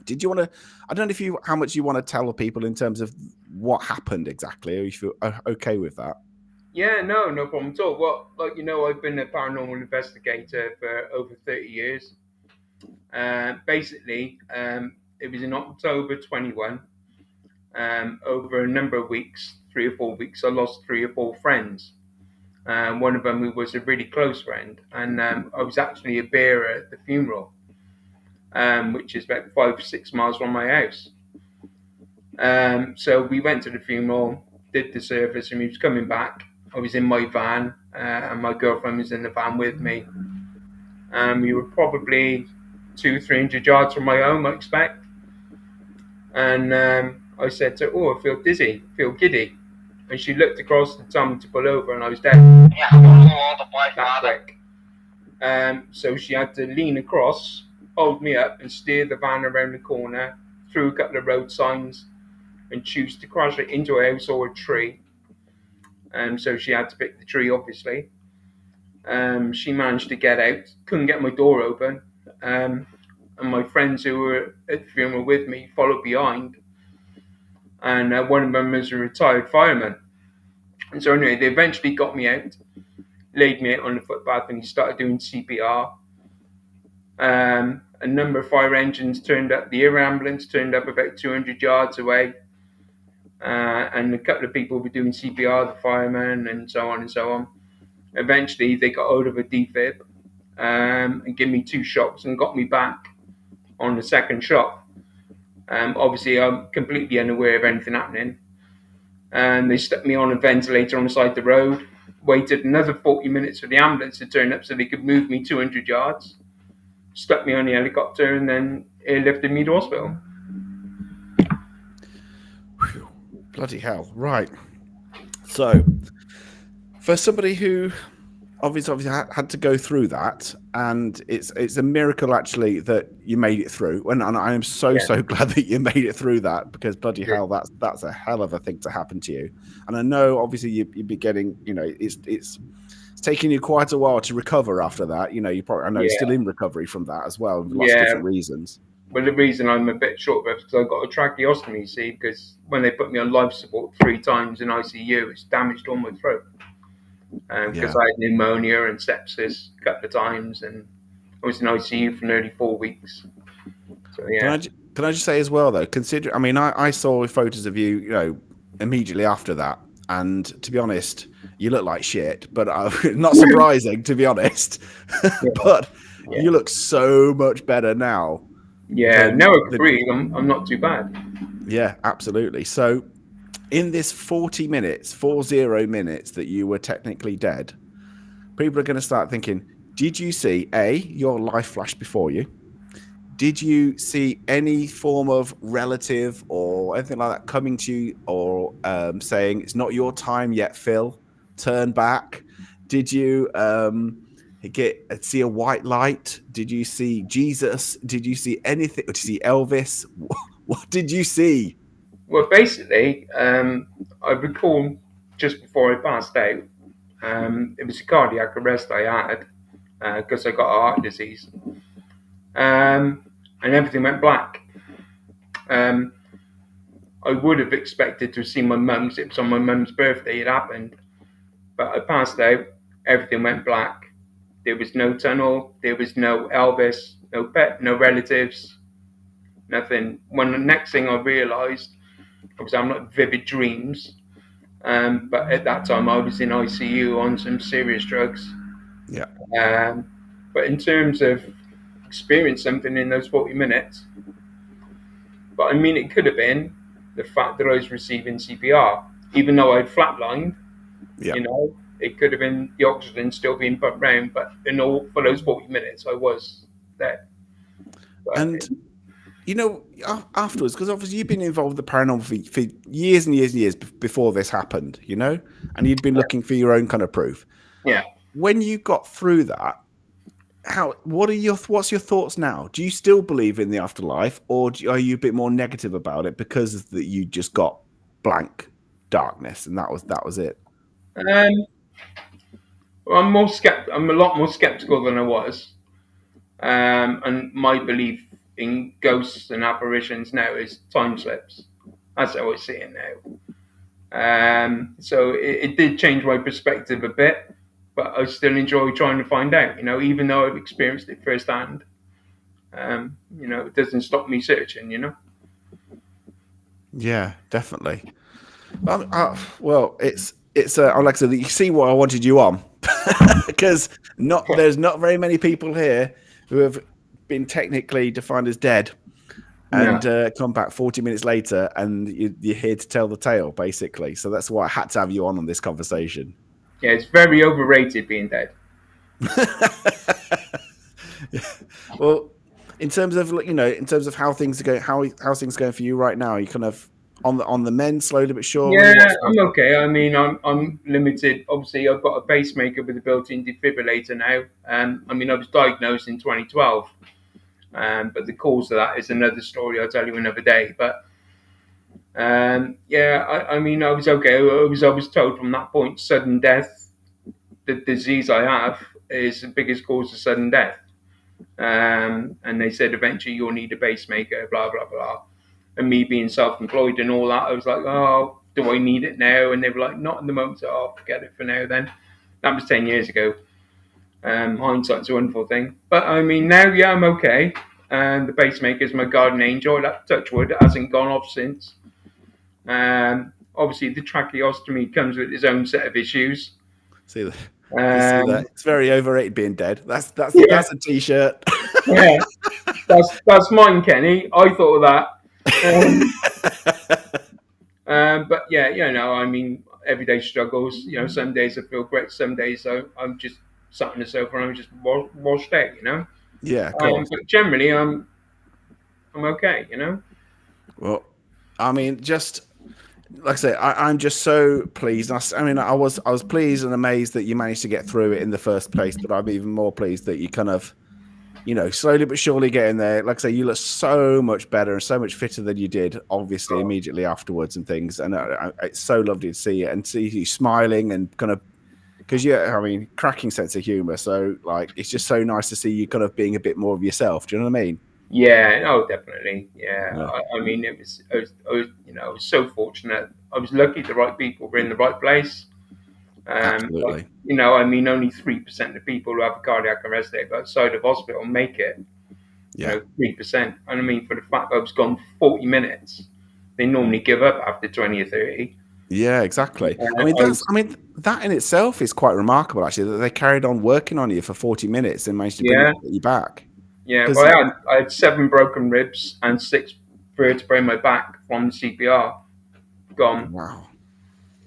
did you want to? I don't know how much you want to tell people in terms of what happened exactly, or if you're okay with that. Yeah, no problem at all. Well, I've been a paranormal investigator for over 30 years. Basically, it was in October 21. Over a number of weeks, 3 or 4 weeks, I lost 3 or 4 friends. One of them who was a really close friend, and I was actually a bearer at the funeral, which is about 5 or 6 miles from my house. So we went to the funeral, did the service, and we was coming back. I was in my van, and my girlfriend was in the van with me. We were probably 200-300 yards from my home, I expect. And I said to her, "Oh, I feel dizzy, feel giddy." And she looked across and told me to pull over, and I was dead. That quick. So she had to lean across, hold me up, and steer the van around the corner, through a couple of road signs, and choose to crash it into a house or a tree. So she had to pick the tree, obviously. She managed to get out, couldn't get my door open. And my friends who were at the funeral with me followed behind. And one of them was a retired fireman. And so anyway, they eventually got me out, laid me out on the footpath, and he started doing CPR. A number of fire engines turned up. The air ambulance turned up about 200 yards away. And a couple of people were doing CPR, the firemen, and so on and so on. Eventually, they got hold of a defib and gave me 2 shots and got me back on the second shot. Obviously, I'm completely unaware of anything happening. And they stuck me on a ventilator on the side of the road, waited another 40 minutes for the ambulance to turn up so they could move me 200 yards, stuck me on the helicopter, and then airlifted me to hospital. Whew, bloody hell. Right. So, for somebody who obviously had to go through that, and it's a miracle actually that you made it through, and I am so glad that you made it through that, because bloody hell, that's a hell of a thing to happen to you. And I know obviously you'd be getting, it's taking you quite a while to recover after that. You probably, you're still in recovery from that as well, for lots of different reasons. Well, the reason I'm a bit short of it is because I got a tracheostomy, you see, because when they put me on life support 3 times in ICU, it's damaged all my throat. Because I had pneumonia and sepsis a couple of times, and I was in ICU for nearly 4 weeks. So yeah. Can I just say as well though, I mean, I saw photos of you, immediately after that, and to be honest, you look like shit. But not surprising, to be honest. But you look so much better now. Yeah, now I can breathe. I'm not too bad. Yeah, absolutely. So, in this 40 minutes that you were technically dead, people are going to start thinking, Did you see your life flash before you? Did you see any form of relative or anything like that coming to you, or saying it's not your time yet, Phil? Turn back. Did you see a white light? Did you see Jesus? Did you see anything? Did you see Elvis? What did you see? Well, basically, I recall just before I passed out, it was a cardiac arrest I had because I got a heart disease, and everything went black. Um, I would have expected to see my mum's. It was on my mum's birthday. It happened, but I passed out. Everything went black. There was no tunnel. There was no Elvis. No pet. No relatives. Nothing. When the next thing I realised, obviously I'm not vivid dreams, but at that time I was in ICU on some serious drugs. Yeah. But in terms of experience something in those 40 minutes, but I mean, it could have been the fact that I was receiving CPR, even though I'd flatlined. Yeah. You know, it could have been the oxygen still being pumped round, but in all for those 40 minutes, I was there. But And afterwards, because obviously you've been involved with the paranormal for years and years and years before this happened, and you'd been looking for your own kind of proof. yeah. When you got through that, what's your thoughts now? Do you still believe in the afterlife, or are you a bit more negative about it because that you just got blank darkness and that was it? Well, I'm a lot more skeptical than I was, and my belief in ghosts and apparitions now is time slips. That's how I see it now. So it did change my perspective a bit, but I still enjoy trying to find out. Even though I've experienced it firsthand, it doesn't stop me searching. Yeah, definitely. Well, it's like I said, you see what I wanted you on, because there's not very many people here who have been technically defined as dead and come back 40 minutes later, and you're here to tell the tale, basically. So that's why I had to have you on this conversation. Yeah, it's very overrated being dead. Well, in terms of how things are going, how's things going for you right now? Are you kind of on the mend, slowly but surely? Yeah, I'm okay. I mean, I'm limited. Obviously, I've got a pacemaker with a built-in defibrillator now. I mean, I was diagnosed in 2012, but the cause of that is another story. I'll tell you another day. But I mean, I was okay. I was told from that point, sudden death. The disease I have is the biggest cause of sudden death. And they said eventually you'll need a pacemaker, blah blah blah. And me being self-employed and all that, I was like, oh, do I need it now? And they were like, not in the moment. So I'll forget it for now. Then that was 10 years ago. Hindsight's a wonderful thing. But I mean, now, yeah, I'm okay. And the pacemaker is my guardian angel. That touch wood hasn't gone off since. Obviously, the tracheostomy comes with its own set of issues. See that? It's very overrated being dead. That's a t-shirt. Yeah, that's mine, Kenny. I thought of that. But yeah, I mean, everyday struggles. Some days I feel great, some days I'm just sat on the sofa and I'm just washed out. Yeah, of course. But generally, I'm okay. Well, I mean, just like I say, I'm just so pleased. I mean, I was pleased and amazed that you managed to get through it in the first place, but I'm even more pleased that you kind of, slowly but surely getting there. Like I say, you look so much better and so much fitter than you did, obviously, immediately afterwards and things. And it's so lovely to see it and see you smiling and kind of, because cracking sense of humor. So like, it's just so nice to see you kind of being a bit more of yourself. Do you know what I mean? Yeah, no, definitely. Yeah. I mean, I was so fortunate. I was lucky the right people were in the right place. Absolutely. I mean, only 3% of people who have a cardiac arrest outside of hospital make it. Yeah. 3%. And I mean, for the fact that I was gone for 40 minutes, they normally give up after 20 or 30. Yeah, exactly. That in itself is quite remarkable, actually, that they carried on working on you for 40 minutes and managed to bring you back. Yeah, well, I had 7 broken ribs and 6 vertebrae in my back from the CPR. Gone. Wow.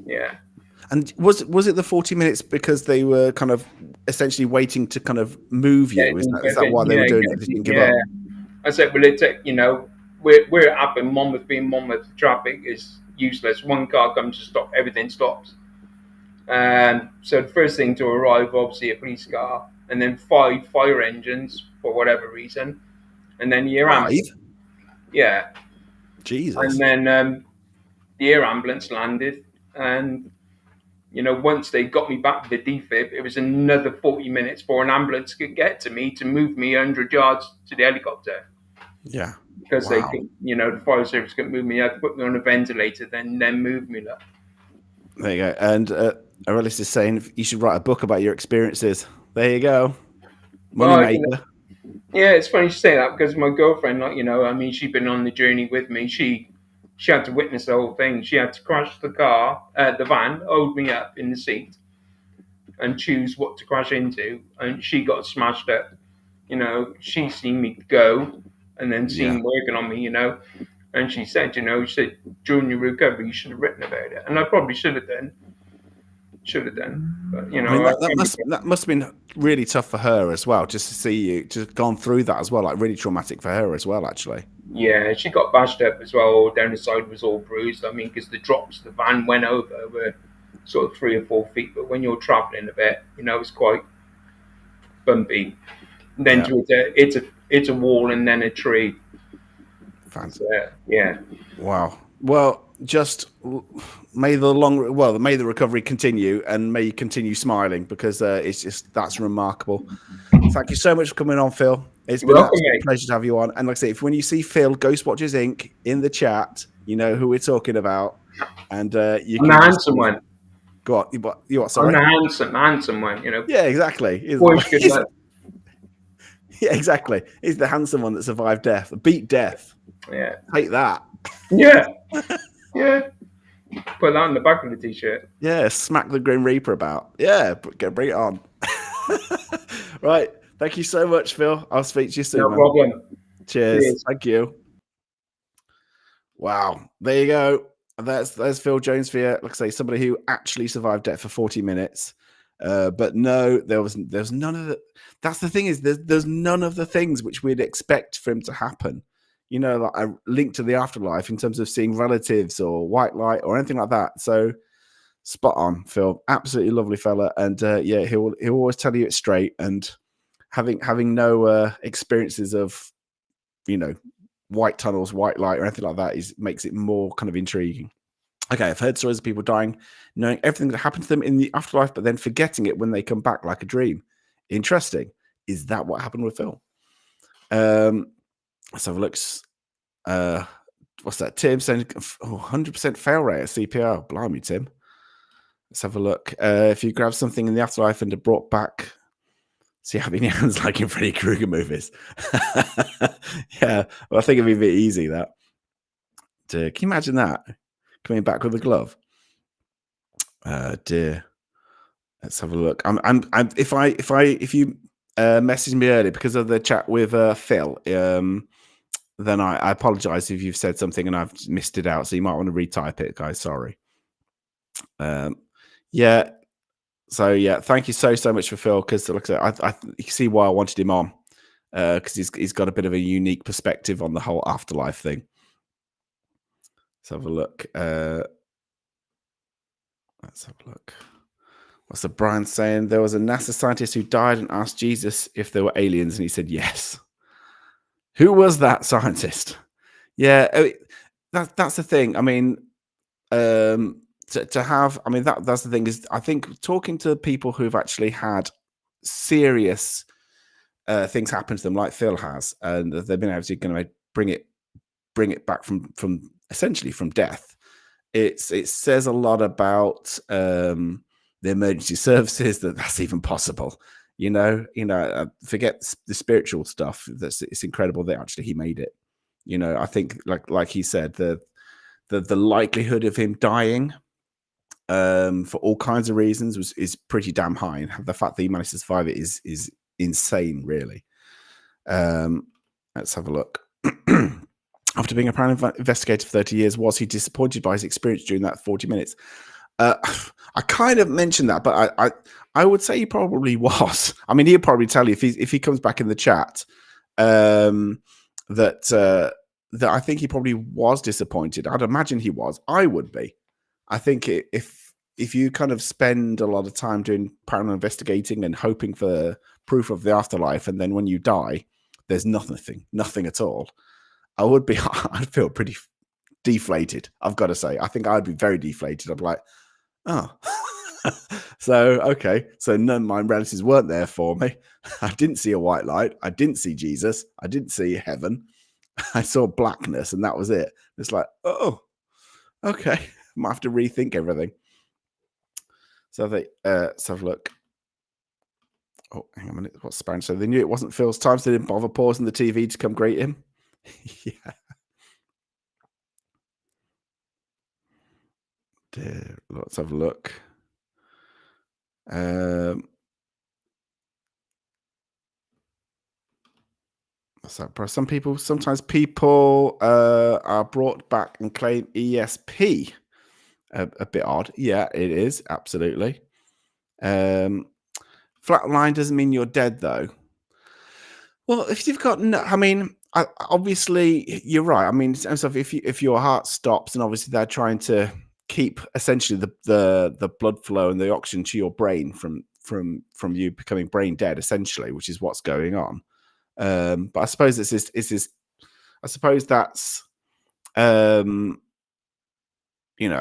Yeah. And was it the 40 minutes because they were kind of essentially waiting to kind of move you. Is that why they were doing it? They didn't give up. I said, well, we're up in Monmouth, being Monmouth, traffic is useless. One car comes to stop, everything stops. So the first thing to arrive, obviously, a police car, and then 5 fire engines for whatever reason, and then the air 5? ambulance. Yeah. Jesus. And then the air ambulance landed, and once they got me back to the defib, it was another 40 minutes for an ambulance could get to me to move me 100 yards to the helicopter. Yeah. Because they could, the fire service couldn't move me. They had to put me on a ventilator, then move me. There you go. And Aurelis is saying you should write a book about your experiences. There you go. Moneymaker. Yeah, it's funny you say that because my girlfriend, she'd been on the journey with me. She had to witness the whole thing. She had to crash the van, hold me up in the seat, and choose what to crash into. And she got smashed up. She seen me go, and then seen working on me. And she said, during your recovery, you should have written about it. And I probably should have done. But, that must have been really tough for her as well, just to see you just gone through that as well, like really traumatic for her as well, actually. Yeah, she got bashed up as well. Down the side was all bruised. I mean, because the drops the van went over were sort of 3 or 4 feet, but when you're traveling a bit, it's quite bumpy. And then it's a wall and then a tree. Fancy. So, yeah. Wow. Well, just may the recovery continue, and may you continue smiling, because that's remarkable. Thank you so much for coming on, Phil. It's been a pleasure to have you on. And like I say, when you see Phil, Ghost Watchers Inc. in the chat, you know who we're talking about. And you can. I'm the handsome one. Go on. You what? Sorry. I'm the handsome one. Yeah, exactly. Yeah, exactly. He's the handsome one that survived death, beat death. Yeah. Take that. Yeah. Yeah. Put that on the back of the t-shirt. Yeah, smack the Grim Reaper about. Yeah, bring it on. Right. Thank you so much, Phil. I'll speak to you soon. No problem. Cheers. Thank you. Wow. There you go. There's Phil Jones for you. Like I say, somebody who actually survived death for 40 minutes. But no, there's none of the. That's the thing, is there's none of the things which we'd expect for him to happen. Like a link to the afterlife in terms of seeing relatives or white light or anything like that. So spot on, Phil. Absolutely lovely fella. And he'll always tell you it straight. And having no experiences of, white tunnels, white light or anything like that makes it more kind of intriguing. Okay, I've heard stories of people dying, knowing everything that happened to them in the afterlife, but then forgetting it when they come back like a dream. Interesting. Is that what happened with Phil? Let's have a look. What's that? Tim saying 100% fail rate at CPR. Blimey, Tim. Let's have a look. If you grab something in the afterlife and are brought back, see having your hands like in Freddy Krueger movies. Yeah, well, I think it'd be a bit easy, that. Can you imagine that? Coming back with a glove. Dear. Let's have a look. If you message me earlier because of the chat with Phil, then I apologize if you've said something and I've missed it out. So you might want to retype it, guys. Sorry. Yeah. So yeah, thank you so much for Phil, because like I said, you can see why I wanted him on, because he's got a bit of a unique perspective on the whole afterlife thing. Let's have a look. Let's have a look. What's the Brian saying? There was a NASA scientist who died and asked Jesus if there were aliens, and he said yes. Who was that scientist? Yeah, that's the thing. I mean, to have, I mean, that's the thing, is I think talking to people who've actually had serious things happen to them, like Phil has, and they've been able to kind of bring it back from essentially from death. It says a lot about the emergency services that's even possible. Forget the spiritual stuff. It's incredible that actually he made it. I think like he said, the likelihood of him dying for all kinds of reasons is pretty damn high, and the fact that he managed to survive it is insane, really. Let's have a look. After being a paranormal investigator for 30 years, was he disappointed by his experience during that 40 minutes? I kind of mentioned that, but I would say he probably was. I mean, he'll probably tell you if he comes back in the chat that I think he probably was disappointed. I'd imagine he was. I would be. I think if you kind of spend a lot of time doing paranormal investigating and hoping for proof of the afterlife, and then when you die, there's nothing at all. I'd feel pretty deflated. I've got to say, I think I'd be very deflated. I'd be like, oh, so okay, so none of my relatives weren't there for me. I didn't see a white light. I didn't see Jesus. I didn't see heaven. I saw blackness, and that was it. It's like, oh, okay, might have to rethink everything. So let's have a look. Oh, hang on a minute. What's Spanish? So they knew it wasn't Phil's time, so they didn't bother pausing the TV to come greet him. Yeah. Let's have a look. Sometimes people are brought back and claim ESP. A bit odd. Yeah, it is. Absolutely. Flatline doesn't mean you're dead, though. Well, if you've got obviously you're right. I mean, if your heart stops, and obviously they're trying to keep essentially the blood flow and the oxygen to your brain from you becoming brain dead, essentially, which is what's going on. But I suppose I suppose that's I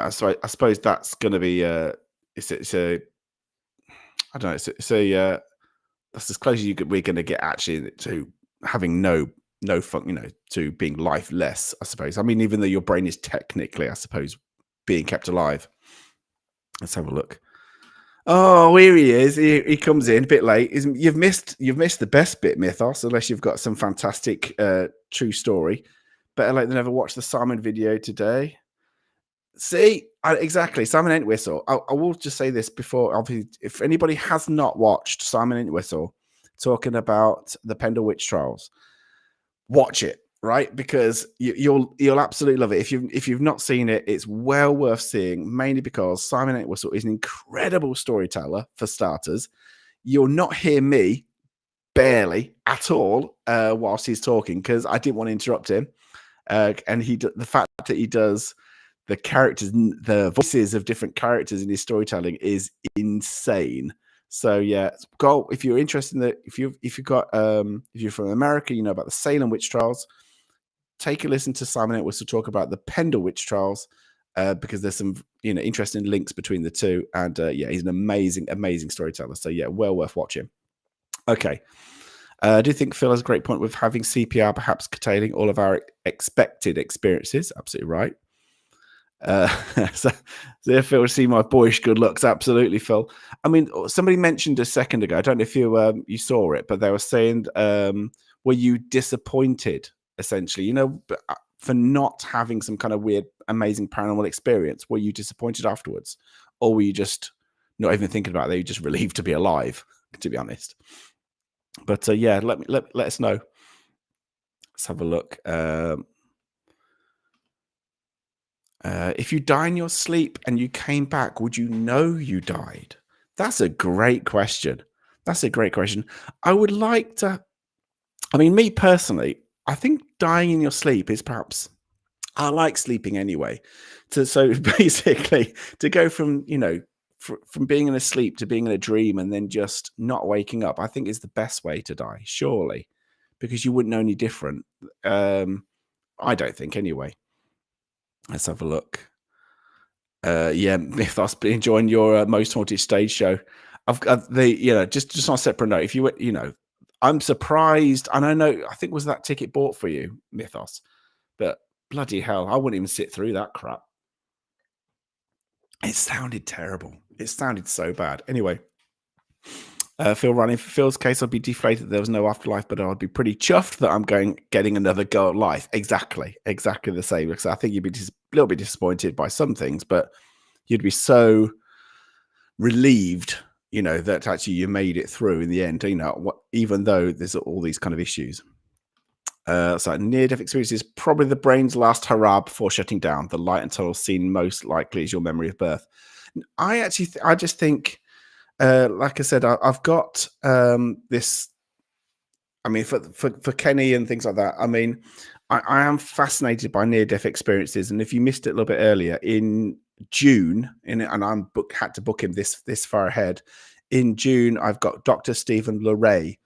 suppose that's going to be it's a I don't know, that's as close as we're going to get actually to having no fun, to being lifeless, I suppose. I mean, even though your brain is technically, I suppose, being kept alive. Let's have a look. Oh, here he is. He comes in a bit late. You've missed the best bit, Mythos, unless you've got some fantastic true story. Better late than ever. Watch the Simon video today. See, exactly. Simon Entwistle. I will just say this before. Obviously, if anybody has not watched Simon Entwistle talking about the Pendle Witch Trials, watch it, right? Because you'll absolutely love it. If you've not seen it, it's well worth seeing. Mainly because Simon Entwistle is an incredible storyteller. For starters, you'll not hear me barely at all whilst he's talking because I didn't want to interrupt him. And the fact that he does the characters, the voices of different characters in his storytelling is insane. So yeah, go if you're interested in that. If you're from America, you know about the Salem witch trials. Take a listen to Simon Entwistle talk about the Pendle witch trials because there's some interesting links between the two. And yeah, he's an amazing storyteller. So yeah, well worth watching. Okay. I do think Phil has a great point with having CPR perhaps curtailing all of our expected experiences. Absolutely right. So Phil, see my boyish good looks. Absolutely, Phil. I mean, somebody mentioned a second ago. I don't know if you saw it, but they were saying, were you disappointed, essentially? For not having some kind of weird, amazing paranormal experience. Were you disappointed afterwards, or were you just not even thinking about it? Were you just relieved to be alive? To be honest. But yeah, let us know. Let's have a look. If you die in your sleep and you came back, would you know you died? That's a great question. I would like to. I mean, me personally, I think dying in your sleep is perhaps. I like sleeping anyway. So basically, to go from from being in a sleep to being in a dream and then just not waking up, I think is the best way to die, surely, because you wouldn't know any different. I don't think anyway. Let's have a look. Yeah, Mythos, been enjoying your most haunted stage show. I've got just on a separate note. If you I'm surprised, and I think was that ticket bought for you, Mythos, but bloody hell, I wouldn't even sit through that crap. It sounded terrible. It sounded so bad. Anyway, Phil running for Phil's case, I'd be deflated that there was no afterlife, but I'd be pretty chuffed that I'm getting another go at life. Exactly the same. Because I think you'd be a little bit disappointed by some things, but you'd be so relieved, that actually you made it through in the end. Even though there's all these kind of issues. So near-death experience is probably the brain's last hurrah before shutting down. The light and tunnel scene most likely is your memory of birth. I just think, like I said, I've got this. I mean, for Kenny and things like that. I mean, I am fascinated by near-death experiences, and if you missed it a little bit earlier, in June, and had to book him this far ahead. In June, I've got Dr. Stephen Leray,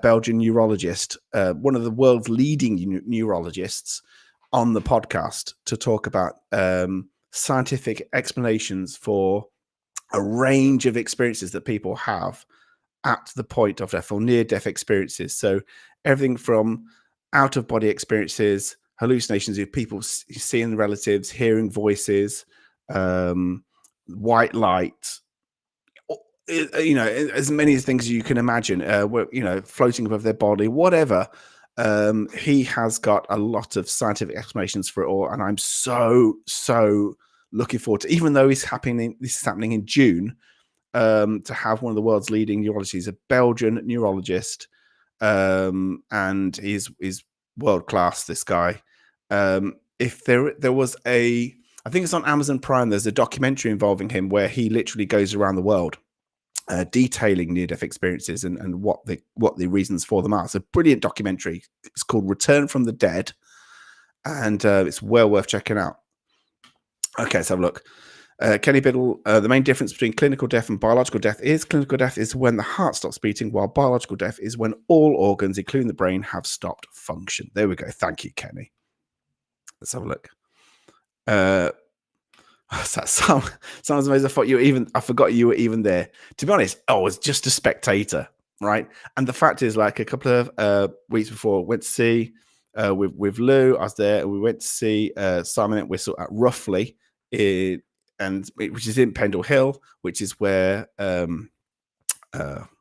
Belgian neurologist, one of the world's leading neurologists, on the podcast to talk about scientific explanations for a range of experiences that people have at the point of death, or near-death experiences. So everything from out-of-body experiences, hallucinations of people seeing relatives, hearing voices, white light, as many things as you can imagine, floating above their body, whatever. He has got a lot of scientific explanations for it all, and I'm so looking forward to, even though this is happening in June, to have one of the world's leading neurologists. He's a Belgian neurologist, and he's world class, this guy. If there was I think it's on Amazon Prime, there's a documentary involving him where he literally goes around the world detailing near-death experiences and what the reasons for them are. It's a brilliant documentary. It's called Return from the Dead, and it's well worth checking out. Okay, let's have a look. Kenny Biddle, the main difference between clinical death and biological death is clinical death is when the heart stops beating, while biological death is when all organs, including the brain, have stopped function. There we go. Thank you, Kenny. Let's have a look. That sounds amazing. I forgot you were even there. To be honest, I was just a spectator, right? And the fact is, like, a couple of weeks before, I went to see with Lou. I was there, and we went to see Simon and Whistle at Roughly, which is in Pendle Hill, which is where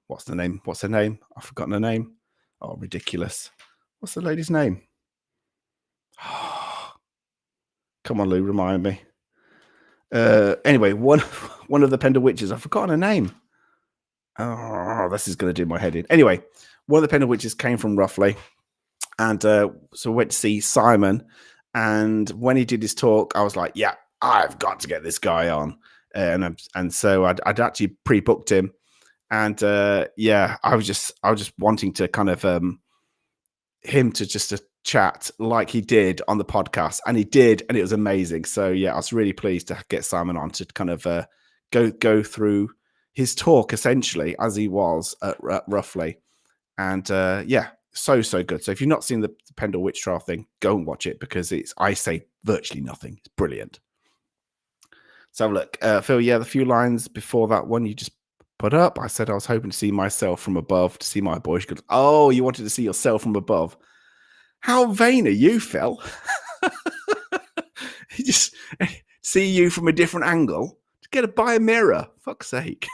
what's the name? What's her name? I've forgotten her name. Oh, ridiculous! What's the lady's name? Come on, Lou, remind me. Anyway, one of the Pendle witches, I've forgotten her name. Oh, this is going to do my head in. Anyway, one of the Pendle witches came from Roughly, and so we went to see Simon. And when he did his talk, I was like, "Yeah, I've got to get this guy on." And so I'd actually pre-booked him, and I was just wanting to kind of him to just chat like he did on the podcast, and he did, and it was amazing. So yeah, I was really pleased to get Simon on to kind of go through his talk essentially as he was at Roughly, and so good. So if you've not seen the Pendle Witch Trial thing, go and watch it, because I say virtually nothing. It's brilliant. So look, Phil, the few lines before that one you just put up, I said I was hoping to see myself from above, to see my boy. She goes, "Oh, you wanted to see yourself from above? How vain are you, Phil? You just see you from a different angle. Get to buy a mirror, fuck's sake."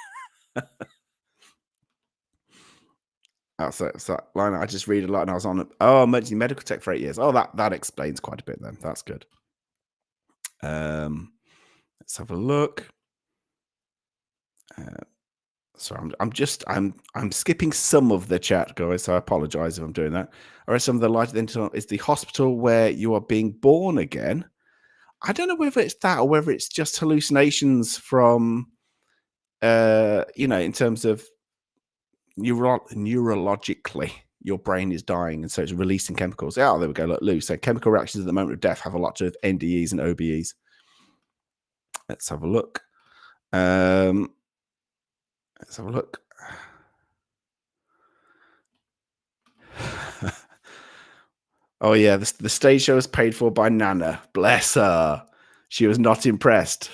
So that line I just read a lot, and I was on emergency medical tech for 8 years. Oh, that explains quite a bit then. That's good. Let's have a look. Sorry, I'm skipping some of the chat, guys, so I apologize if I'm doing that. All right, some of the light is the hospital where you are being born again. I don't know whether it's that or whether it's just hallucinations from, in terms of neurologically, your brain is dying, and so it's releasing chemicals. Oh, there we go. Look, Lou. So chemical reactions at the moment of death have a lot of NDEs and OBEs. Let's have a look. Let's have a look. Oh yeah, the stage show was paid for by Nana. Bless her. She was not impressed.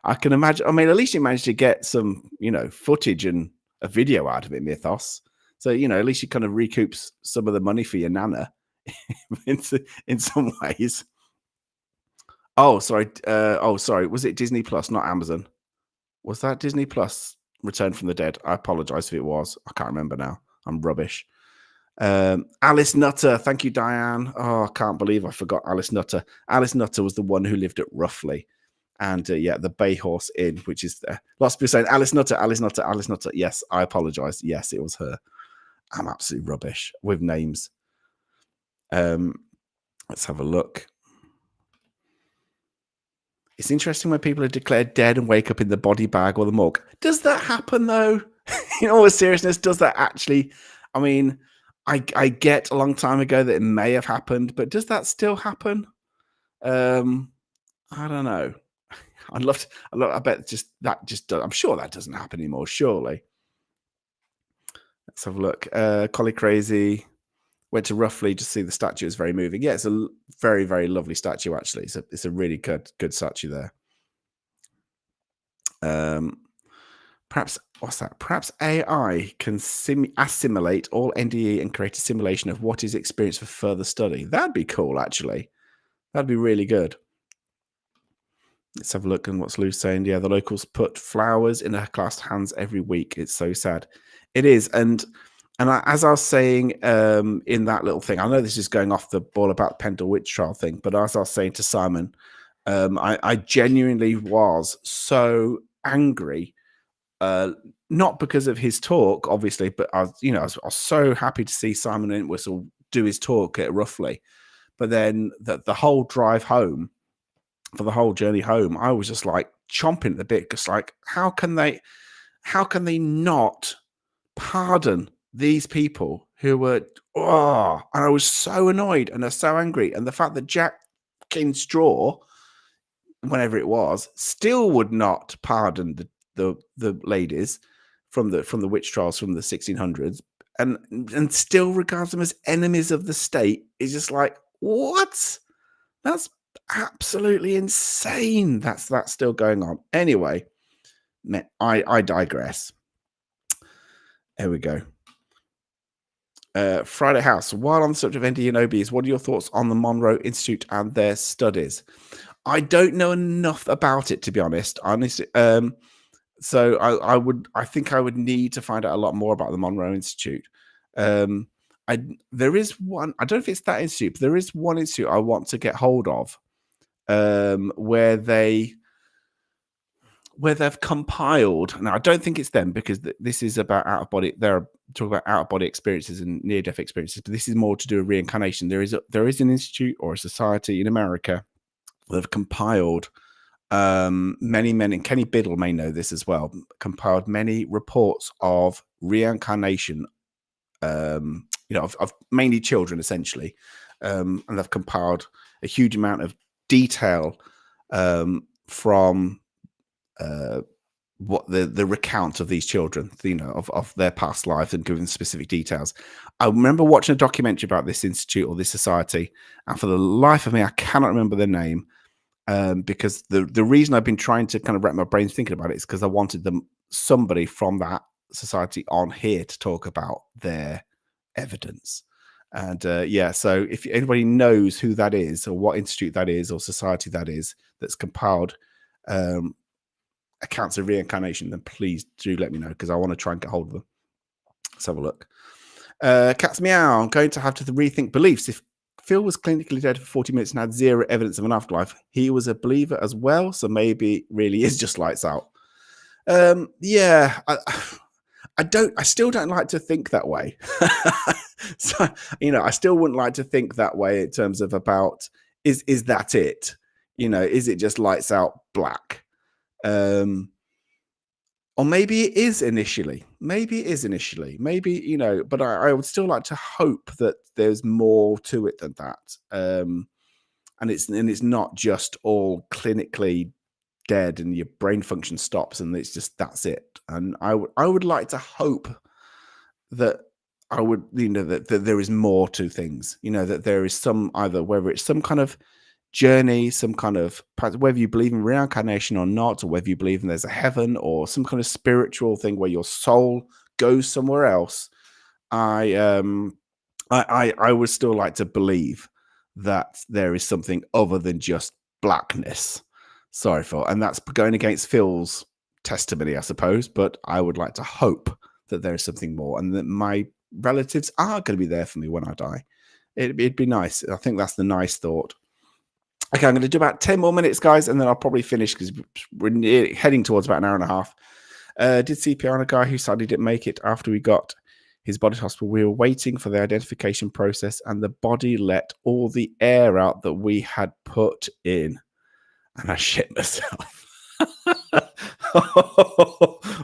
I can imagine. I mean, at least you managed to get some, footage and a video out of it, Mythos. So, at least you kind of recoups some of the money for your Nana in some ways. Oh, sorry. Was it Disney Plus, not Amazon? Was that Disney Plus Return from the Dead? I apologize if it was. I can't remember now. I'm rubbish. Alice Nutter. Thank you, Diane. Oh, I can't believe I forgot Alice Nutter. Alice Nutter was the one who lived at Roughly. And the Bay Horse Inn, which is there. Lots of people saying, Alice Nutter, Alice Nutter, Alice Nutter. Yes, I apologize. Yes, it was her. I'm absolutely rubbish with names. Let's have a look. It's interesting when people are declared dead and wake up in the body bag or the morgue. Does that happen though? In all seriousness, does that actually? I mean, I get a long time ago that it may have happened, but does that still happen? I don't know. I bet I'm sure that doesn't happen anymore. Surely. Let's have a look. Collie Crazy went to roughly just see the statue is very moving. Yeah, it's a very, very lovely statue, actually. It's a really good statue there. Perhaps what's that? Perhaps AI can assimilate all NDE and create a simulation of what is experienced for further study. That'd be cool, actually. That'd be really good. Let's have a look at what's Lou's saying. Yeah, the locals put flowers in her classed hands every week. It's so sad. It is, and as I was saying in that little thing, I know this is going off the ball about the Pendle Witch trial thing, but as I was saying to Simon, I genuinely was so angry, not because of his talk, obviously, but I was so happy to see Simon Entwistle do his talk at Roughly, but then the whole drive home, for the whole journey home, I was just like chomping at the bit, because like, how can they not pardon these people who were, and I was so annoyed and so angry. And the fact that Jack Straw, whenever it was, still would not pardon the ladies from the witch trials from the 1600s, and still regards them as enemies of the state, is just like, what? That's absolutely insane. That's still going on. Anyway, I digress. There we go. Friday House. While on the subject of ND and OBs, what are your thoughts on the Monroe Institute and their studies? I don't know enough about it, to be honest. Honestly, so I think I would need to find out a lot more about the Monroe Institute. There is one. I don't know if it's that institute, but there is one institute I want to get hold of, where they've compiled. Now, I don't think it's them, because this is about out of body. They're talking about out of body experiences and near death experiences, but this is more to do with reincarnation. There is an institute or a society in America that have compiled many, and Kenny Biddle may know this as well, compiled many reports of reincarnation, of mainly children, essentially, and they've compiled a huge amount of detail from what the recount of these children, of their past lives, and giving specific details. I remember watching a documentary about this institute or this society, and for the life of me, I cannot remember their name, because the reason I've been trying to kind of wrap my brain thinking about it is because I wanted somebody from that society on here to talk about their evidence. And so if anybody knows who that is, or what institute that is, or society that is, that's compiled accounts of reincarnation, then please do let me know, because I want to try and get hold of them. Let's have a look. Cat's Meow. I'm going to have to rethink beliefs. If Phil was clinically dead for 40 minutes and had zero evidence of an afterlife, he was a believer as well, so maybe really is just lights out. I still don't like to think that way. So, I still wouldn't like to think that way in terms of about, is that it? Is it just lights out black? Or maybe it is initially. Maybe, but I would still like to hope that there's more to it than that. And it's not just all clinically dead and your brain function stops and it's just, that's it. And I would like to hope that that there is more to things, that there is some, either whether it's some kind of journey, some kind of, whether you believe in reincarnation or not, or whether you believe in there's a heaven or some kind of spiritual thing where your soul goes somewhere else. I would still like to believe that there is something other than just blackness. Sorry, Phil, and that's going against Phil's testimony, I suppose, but I would like to hope that there is something more, and that my relatives are going to be there for me when I die. It'd be nice. I think that's the nice thought. Okay, I'm going to do about 10 more minutes, guys, and then I'll probably finish, because we're heading towards about an hour and a half. Did CPR on a guy who sadly didn't make it after we got his body to hospital. We were waiting for the identification process, and the body let all the air out that we had put in. and I shit myself.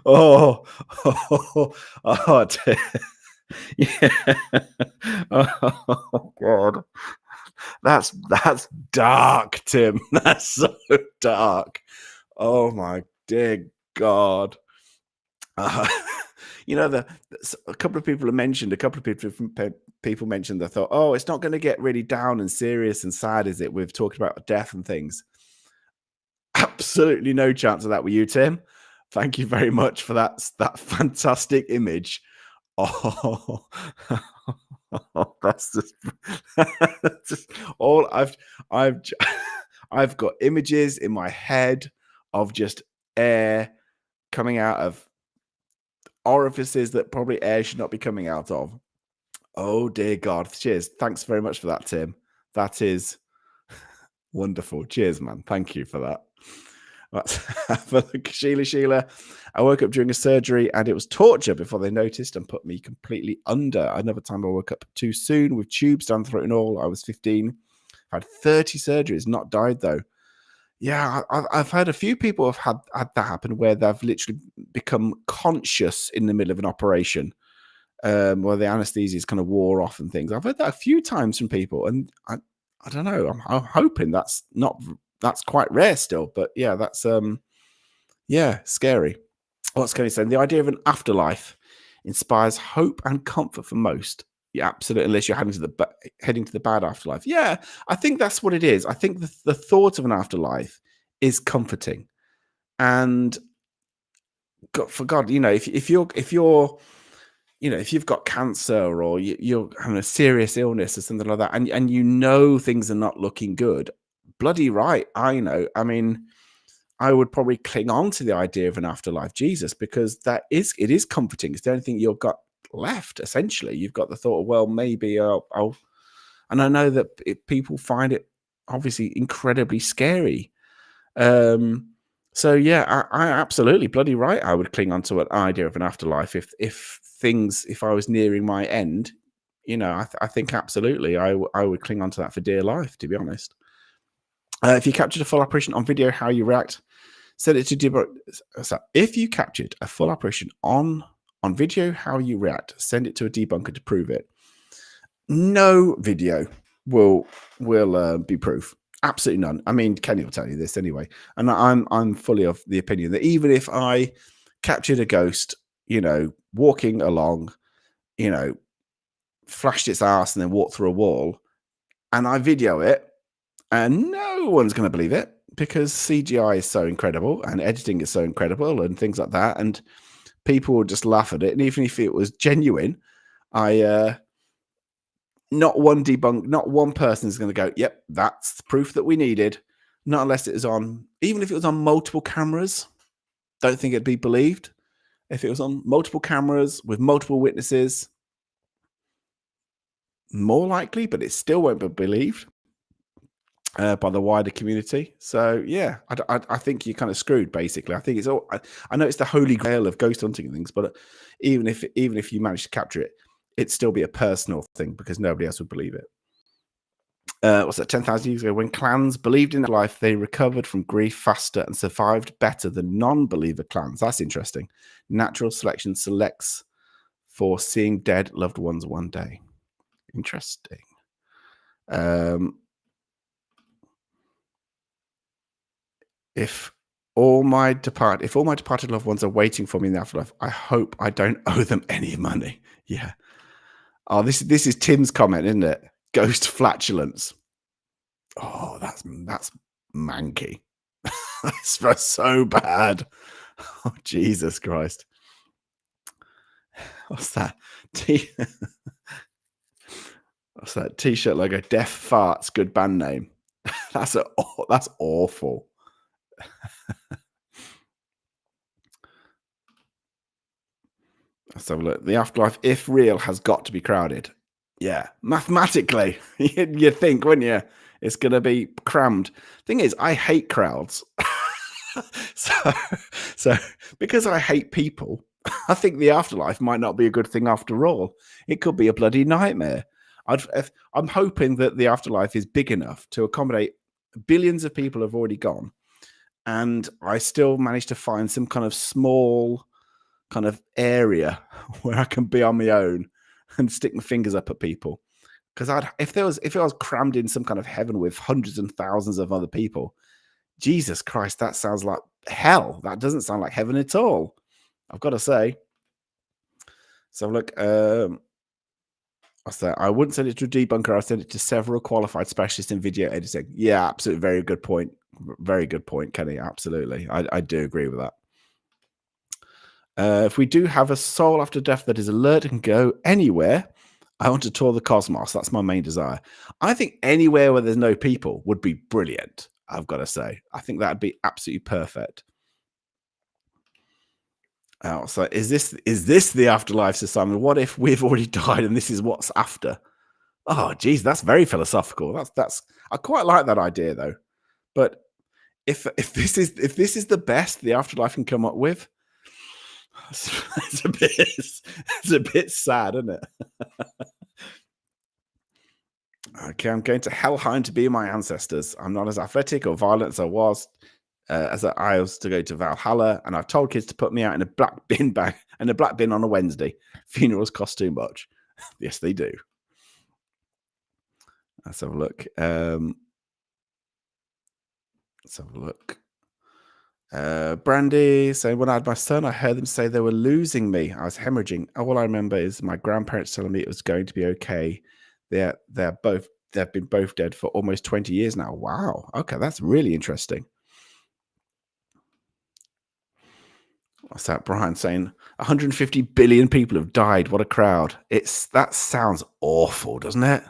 Oh, dear. Yeah. Oh God, that's dark, Tim. That's so dark. Oh my dear God. You know, a couple of people have mentioned, people mentioned, they thought, oh, it's not going to get really down and serious and sad, is it? We've talked about death and things. Absolutely no chance of that with you, Tim. Thank you very much for that fantastic image. Oh, that's just all I've got images in my head of just air coming out of orifices that probably air should not be coming out of. Oh dear God. Cheers. Thanks very much for that, Tim. That is wonderful. Cheers, man. Thank you for that. Sheila. I woke up during a surgery and it was torture before they noticed and put me completely under. Another time I woke up too soon with tubes down the throat and all. I was 15. I've had 30 surgeries, not died though. Yeah, I've heard a few people have had that happen where they've literally become conscious in the middle of an operation, where the anesthesia is kind of wore off and things. I've heard that a few times from people, and I don't know. I'm hoping that's quite rare still, but yeah, that's scary. What's Kenny saying? The idea of an afterlife inspires hope and comfort for most. Yeah, absolutely. Unless you're heading to the bad afterlife. Yeah, I think that's what it is. I think the thought of an afterlife is comforting, and for God, you know, if you're you know, if you've got cancer or you're having a serious illness or something like that, and you know things are not looking good, bloody right, I know. I mean, I would probably cling on to the idea of an afterlife, Jesus, because it is comforting. It's the only thing you've got left. Essentially, you've got the thought of, well, maybe I'll. And I know that people find it obviously incredibly scary. So yeah, I absolutely bloody right. I would cling on to an idea of an afterlife if I was nearing my end. You know, I think absolutely I would cling on to that for dear life. To be honest, if you captured a full apparition on video, how you react? Send it to debunk. So if you captured a full apparition on video, how you react? Send it to a debunker to prove it. No video will be proof. Absolutely none. I mean, Kenny will tell you this anyway, and I'm fully of the opinion that even if I captured a ghost, you know, walking along, you know, flashed its ass and then walked through a wall, and I video it, and no one's going to believe it because CGI is so incredible and editing is so incredible and things like that, and people will just laugh at it. And even if it was genuine, not one person is going to go, yep, that's proof that we needed. Not unless it was even if it was on multiple cameras, don't think it'd be believed. If it was on multiple cameras with multiple witnesses, more likely, but it still won't be believed by the wider community. So yeah, I think you're kind of screwed. Basically, I think it's all. I know it's the holy grail of ghost hunting and things, but even if you manage to capture it, it'd still be a personal thing because nobody else would believe it. What's that? 10,000 years ago, when clans believed in life, they recovered from grief faster and survived better than non-believer clans. That's interesting. Natural selection selects for seeing dead loved ones one day. Interesting. If all my departed loved ones are waiting for me in the afterlife, I hope I don't owe them any money. Yeah. Oh, this is Tim's comment, isn't it? Ghost flatulence. Oh, that's manky. That's so bad. Oh, Jesus Christ. What's that? What's that T-shirt logo? Deaf Farts, good band name. That's awful. Let's have a look. The afterlife, if real, has got to be crowded. Yeah, mathematically, you'd think, wouldn't you? It's going to be crammed. Thing is, I hate crowds. so because I hate people, I think the afterlife might not be a good thing after all. It could be a bloody nightmare. I'm hoping that the afterlife is big enough to accommodate billions of people have already gone, and I still managed to find some kind of small kind of area where I can be on my own and stick my fingers up at people. Because if I was crammed in some kind of heaven with hundreds and thousands of other people, Jesus Christ, that sounds like hell. That doesn't sound like heaven at all, I've got to say. So look, what's that? I wouldn't send it to a debunker. I'd send it to several qualified specialists in video editing. Yeah, absolutely. Very good point. Very good point, Kenny. Absolutely. I do agree with that. If we do have a soul after death that is alert and can go anywhere, I want to tour the cosmos. That's my main desire. I think anywhere where there's no people would be brilliant, I've got to say. I think that'd be absolutely perfect. Oh, so is this the afterlife, Sir Simon? What if we've already died and this is what's after? Oh, geez, that's very philosophical. That's I quite like that idea though. But if this is the best the afterlife can come up with, it's a bit sad, isn't it? Okay, I'm going to Helheim to be my ancestors. I'm not as athletic or violent as I was to go to Valhalla, and I've told kids to put me out in a black bin bag and a black bin on a Wednesday. Funerals cost too much. Yes, they do. Let's have a look. Brandy saying, when I had my son, I heard them say they were losing me. I was hemorrhaging. All I remember is my grandparents telling me it was going to be okay. They've been both dead for almost 20 years now. Wow. Okay, that's really interesting. What's that? Brian saying 150 billion people have died. What a crowd. That sounds awful, doesn't it?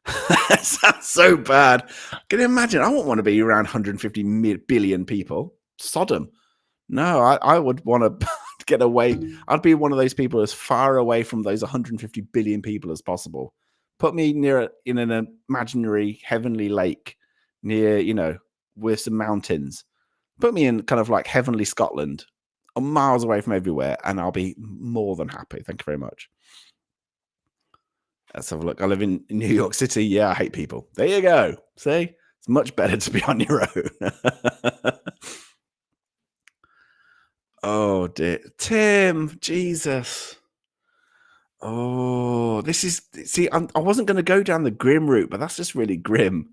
That sounds so bad. Can you imagine? I wouldn't want to be around 150 billion people. Sodom. No, I would want to get away. I'd be one of those people as far away from those 150 billion people as possible. Put me in an imaginary heavenly lake near, with some mountains. Put me in kind of like heavenly Scotland, miles away from everywhere, and I'll be more than happy. Thank you very much. Let's have a look. I live in New York City. Yeah, I hate people. There you go. See? It's much better to be on your own. Oh, dear. Tim, Jesus. Oh, I wasn't going to go down the grim route, but that's just really grim.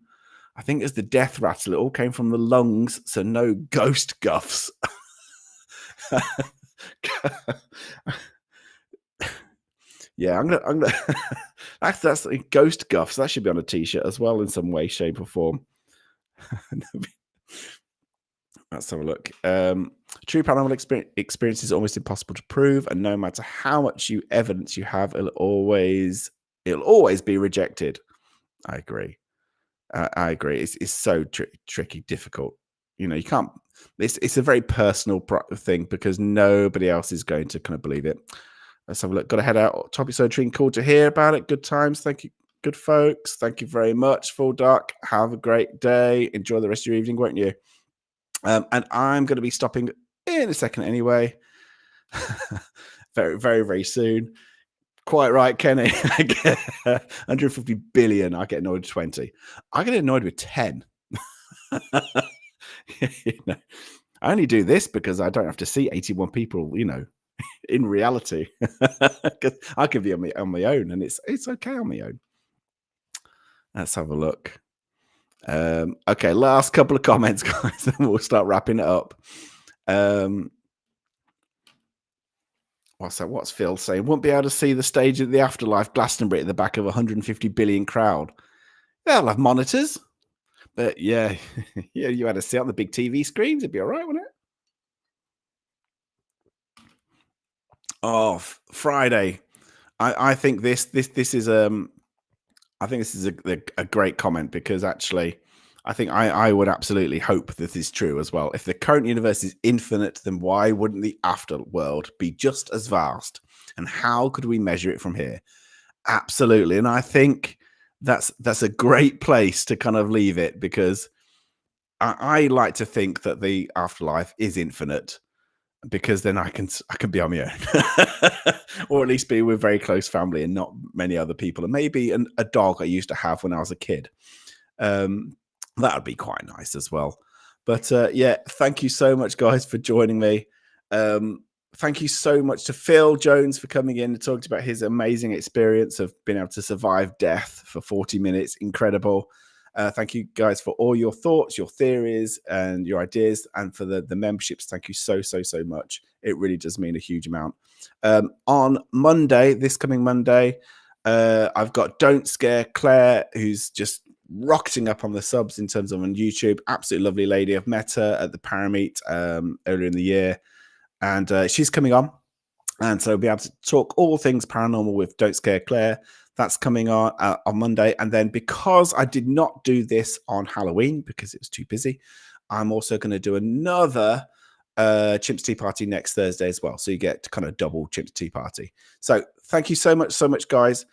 I think as the death rattle, it all came from the lungs, so no ghost guffs. Yeah, I'm gonna that's ghost guffs. That should be on a t-shirt as well in some way, shape, or form. Let's have a look. True paranormal experience is almost impossible to prove, and no matter how much evidence you have, it'll always be rejected. I agree. I agree. It's so tricky, difficult. You can't. It's a very personal thing because nobody else is going to kind of believe it. Let's have a look. Got to head out. Topic so intriguing. Cool to hear about it. Good times. Thank you, good folks. Thank you very much. Full Dark. Have a great day. Enjoy the rest of your evening, won't you? And I'm going to be stopping in a second anyway. Very, very, very soon. Quite right, Kenny. 150 billion. I get annoyed with 20. I get annoyed with 10. I only do this because I don't have to see 81 people, in reality. Because I can be on my own, and it's okay on my own. Let's have a look. Okay, last couple of comments, guys, and we'll start wrapping it up. What's Phil saying? Won't be able to see the stage of the afterlife, Glastonbury, at the back of 150 billion crowd. They'll have monitors, but yeah, you had to see it on the big TV screens. It'd be all right, wouldn't it? Oh, Friday. I think this is I think this is a great comment because actually, I think I would absolutely hope this is true as well. If the current universe is infinite, then why wouldn't the afterworld be just as vast? And how could we measure it from here? Absolutely. And I think that's a great place to kind of leave it because I like to think that the afterlife is infinite because then I can be on my own or at least be with very close family and not many other people, and maybe a dog I used to have when I was a kid. That would be quite nice as well. But yeah, thank you so much, guys, for joining me. Thank you so much to Phil Jones for coming in and talking about his amazing experience of being able to survive death for 40 minutes. Incredible. Thank you guys for all your thoughts, your theories, and your ideas, and for the memberships. Thank you so much. It really does mean a huge amount. On Monday, this coming Monday, I've got Don't Scare Claire, who's just rocketing up on the subs in terms of on YouTube. Absolutely lovely lady. I've met her at the Parameet earlier in the year, and she's coming on. And so we'll be able to talk all things paranormal with Don't Scare Claire. That's coming on Monday. And then because I did not do this on Halloween because it was too busy, I'm also going to do another Chimps Tea Party next Thursday as well. So you get kind of double Chimps Tea Party. So thank you so much, guys.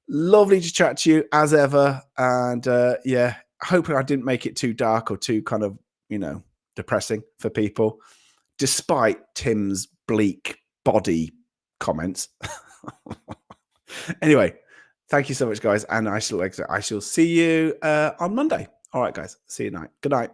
Lovely to chat to you as ever. And yeah, hoping I didn't make it too dark or too kind of, depressing for people, despite Tim's bleak body comments. Anyway, thank you so much, guys. And I shall see you on Monday. All right, guys. See you tonight. Good night.